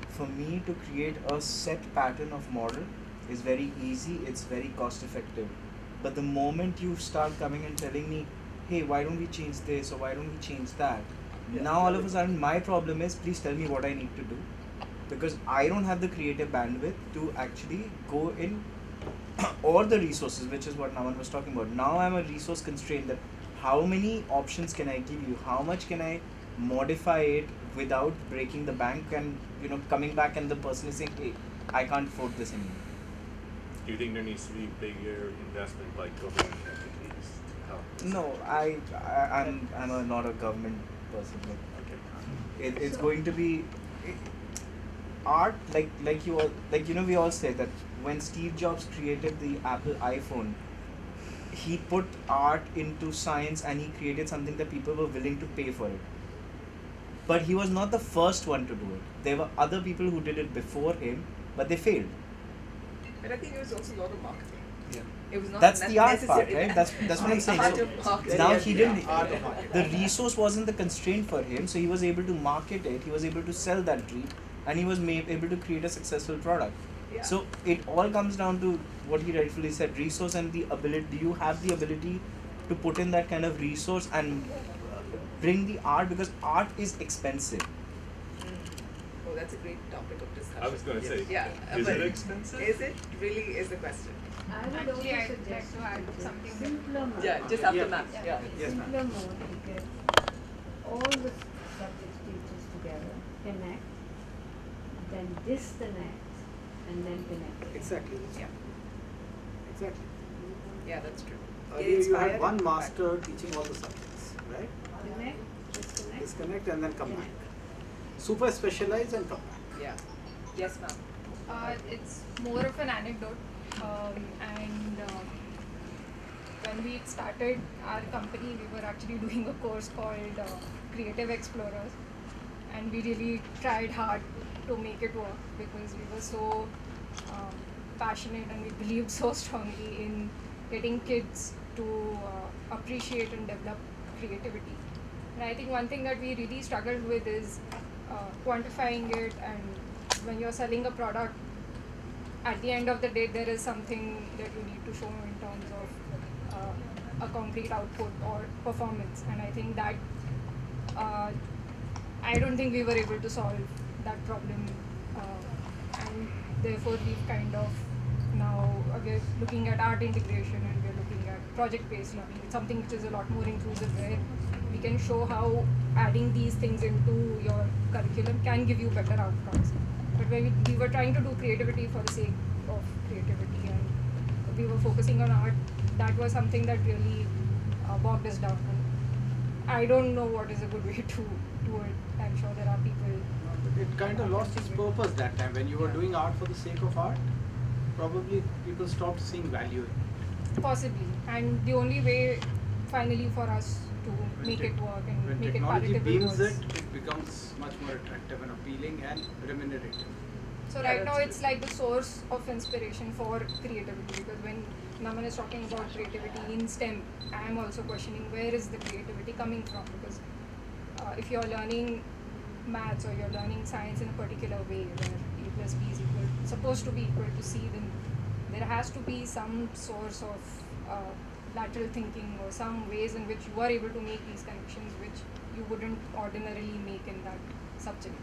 For me to create a set pattern of model is very easy, it's very cost effective. But the moment you start coming and telling me, hey, why don't we change this or why don't we change that? Now all of a sudden my problem is, please tell me what I need to do. Because I don't have the creative bandwidth to actually go in all the resources, which is what Naman was talking about. Now I'm a resource constrained that how many options can I give you? How much can I modify it without breaking the bank and coming back and the person is saying, hey, I can't afford this anymore. Do you think there needs to be bigger investment by government entities to help? No, I'm not a government person. It's going to be art like we all say that when Steve Jobs created the Apple iPhone, he put art into science and he created something that people were willing to pay for it. But he was not the first one to do it. There were other people who did it before him, but they failed. But I think it was also a lot of marketing. Yeah. It was not That's the art part, necessarily right? That's what I'm saying. art So of marketing. now he didn't. Art of marketing. The resource wasn't the constraint for him, so he was able to market it. He was able to sell that dream, and he was able to create a successful product. Yeah. So it all comes down to what he rightfully said: resource and the ability. Do you have the ability to put in that kind of resource and bring the art? Because art is expensive. Oh, that's a great topic of discussion. I was going to say, yeah, is but it expensive? Is it really is the question? I would Actually, also I'd like suggest to add something. simpler mode. Yeah, just after Yeah, math. please. Yeah. Yes, ma'am. Simpler mode to get all the subject teachers together, connect, then disconnect, and then connect. Exactly. Yeah. Exactly. Yeah, that's true. Earlier Get you inspired had one and come back. master teaching all the subjects, right? Connect, disconnect. Disconnect and then come back. Super specialize and come back. Yeah. Yes, ma'am. It's more of an anecdote, and when we started our company, we were actually doing a course called Creative Explorers, and we really tried hard to make it work because we were so passionate and we believed so strongly in getting kids to appreciate and develop creativity. And I think one thing that we really struggled with is quantifying it, and when you're selling a product, at the end of the day there is something that you need to show in terms of a concrete output or performance, and I think that I don't think we were able to solve that problem, and therefore we've kind of now we're looking at art integration and we're looking at project-based learning. It's something which is a lot more inclusive, where we can show how adding these things into your curriculum can give you better outcomes. But when we were trying to do creativity for the sake of creativity and we were focusing on art, that was something that really bogged us down. And I don't know what is a good way to do it. I'm sure there are people. It kind of lost its purpose that time. When you were doing art for the sake of art, probably people stopped seeing value in it. Possibly. And the only way finally for us to make it work and When make it technology palatable beams was... it becomes much more attractive and appealing and remunerative. So right now it's like the source of inspiration for creativity, because when Naman is talking about creativity in STEM, I am also questioning where is the creativity coming from, because if you're learning maths or you're learning science in a particular way where A plus B is supposed to be equal to C, then there has to be some source of lateral thinking or some ways in which you are able to make these connections which you wouldn't ordinarily make in that subject.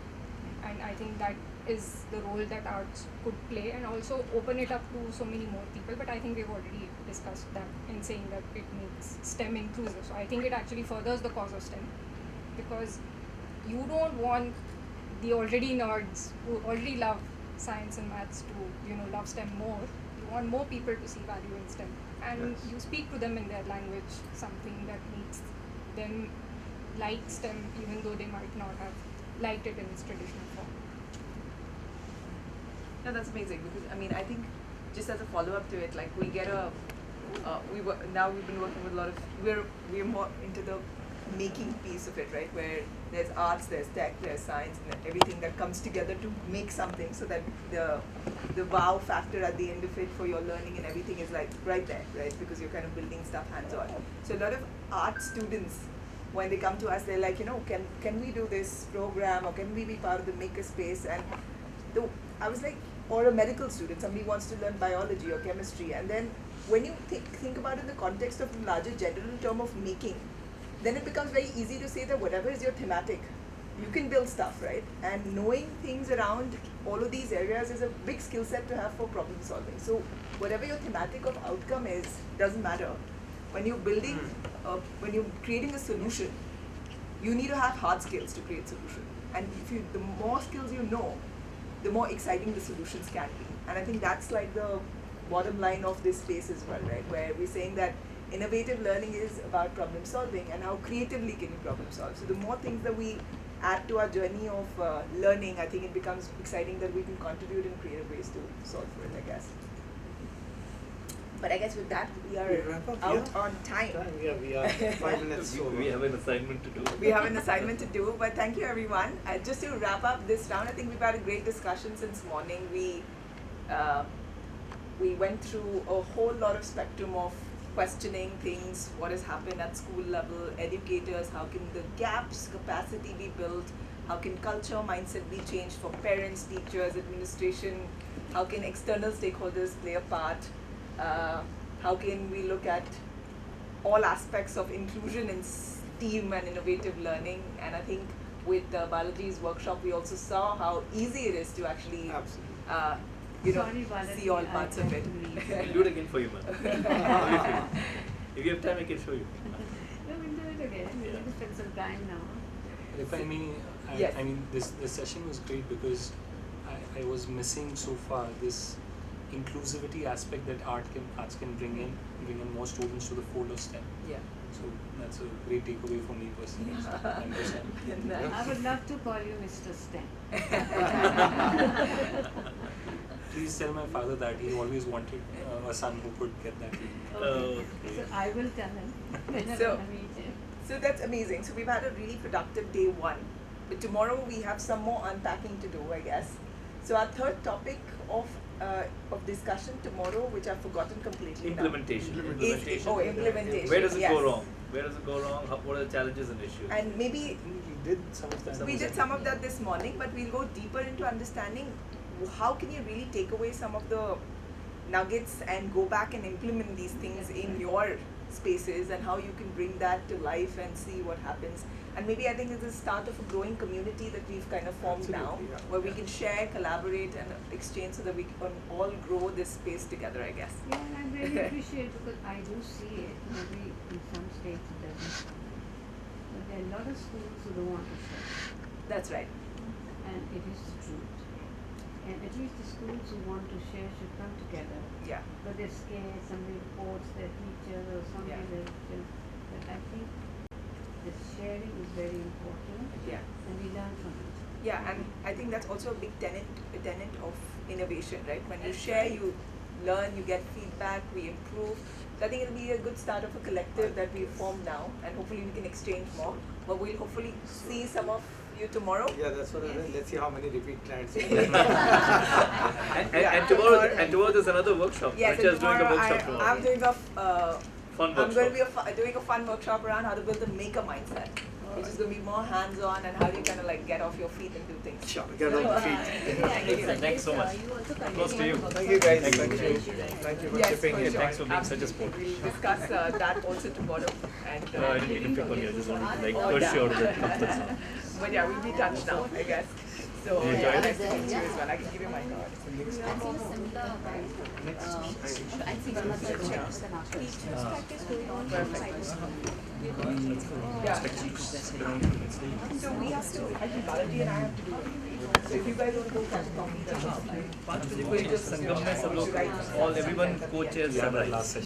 And I think that is the role that arts could play, and also open it up to so many more people. But I think we've already discussed that in saying that it makes STEM inclusive. So I think it actually furthers the cause of STEM, because you don't want the already nerds who already love science and maths to love STEM more. You want more people to see value in STEM, and you speak to them in their language, something that makes them like STEM even though they might not have liked it in its traditional form. No, that's amazing, because I think just as a follow-up to it, like we get now we've been working with a lot of, we're more into the making piece of it, right, where there's arts, there's tech, there's science, and everything that comes together to make something, so that the wow factor at the end of it for your learning and everything is like right there, right, because you're kind of building stuff hands-on. So a lot of art students, when they come to us, they're like, can we do this program, or can we be part of the makerspace? And I was like, or a medical student, somebody wants to learn biology or chemistry, and then when you think about it in the context of the larger general term of making, then it becomes very easy to say that whatever is your thematic, you can build stuff, right? And knowing things around all of these areas is a big skill set to have for problem solving. So whatever your thematic of outcome is, doesn't matter. When you're building, when you're creating a solution, you need to have hard skills to create solution. And the more skills you know, the more exciting the solutions can be. And I think that's like the bottom line of this space as well, right? Where we're saying that innovative learning is about problem solving, and how creatively can you problem solve. So the more things that we add to our journey of learning, I think it becomes exciting that we can contribute in creative ways to solve for it, I guess. But I guess with that, we are out on time. Yeah, we are 5 minutes over. We have an assignment to do. We have an assignment to do, but thank you everyone. Just to wrap up this round, I think we've had a great discussion since morning. We went through a whole lot of spectrum of questioning things, what has happened at school level, educators, how can the gaps, capacity be built, how can culture, mindset be changed for parents, teachers, administration, how can external stakeholders play a part, how can we look at all aspects of inclusion in STEAM and innovative learning. And I think with Balaji's workshop, we also saw how easy it is to actually see all parts of it. We'll do it again for you, man. If you have time, I can show you. No, we'll do it again. We're going to spend some time now. If I may, Yes. I mean, this session was great because I was missing so far this inclusivity aspect that arts can bring in more students to the fold of STEM. Yeah. So that's a great takeaway for me personally. I would love to call you Mr. STEM. Please tell my father that he always wanted a son who could get that. Okay. So I will tell him whenever I meet him. So that's amazing. So we've had a really productive day one. But tomorrow we have some more unpacking to do, I guess. So our third topic of discussion tomorrow, which I've forgotten completely Implementation. now. Implementation. Where does it yes. go wrong? Where does it go wrong? What are the challenges and issues? And maybe we did some of that. We did some of that this morning, but we'll go deeper into understanding how can you really take away some of the nuggets and go back and implement these things in your spaces, and how you can bring that to life and see what happens. And maybe I think it's the start of a growing community that we've kind of formed now, where we can share, collaborate, and exchange so that we can all grow this space together, I guess. Yeah, and I really appreciate, because I do see it, maybe in some states it doesn't happen. But there are a lot of schools who don't want to share. That's right. And it is the truth. And at least the schools who want to share should come together. Yeah. But they're scared, somebody reports their teacher or somebody but I think the sharing is very important. Yeah. And we learn from it. Yeah, and I think that's also a big tenet of innovation, right? When you share, you learn, you get feedback, we improve. So I think it'll be a good start of a collective that we've formed now, and hopefully we can exchange more. But we'll hopefully see some of you tomorrow. Yeah, that's what I mean. Let's see how many repeat clients. and tomorrow there's another workshop. Yes, Richa is doing a workshop tomorrow. I'm doing a fun I'm workshop. going to be doing a fun workshop around how to build a maker mindset. which is going to be more hands-on and how do you kind of like get off your feet and do things. Sure, get off your feet. Thanks so much. Close to you. Thank you guys. Thank Thank you. you. Thank you for Yes, chipping for in. sure. Thanks for being such a sport. Absolutely. We'll discuss that also tomorrow. And I didn't mean to pick on you, I just wanted to like Oh, push yeah. you out of the comfort zone. But yeah, we'll be touched now, I guess. So You enjoyed yeah, it? nice to meet you as well. I can give you my card. Yeah. So we have to, I think Balaji and I have to do it. So if you guys want to go catch coffee, that's fine. पाँच बजे कोई जो संगम में सब लोग all everyone co-chairs सब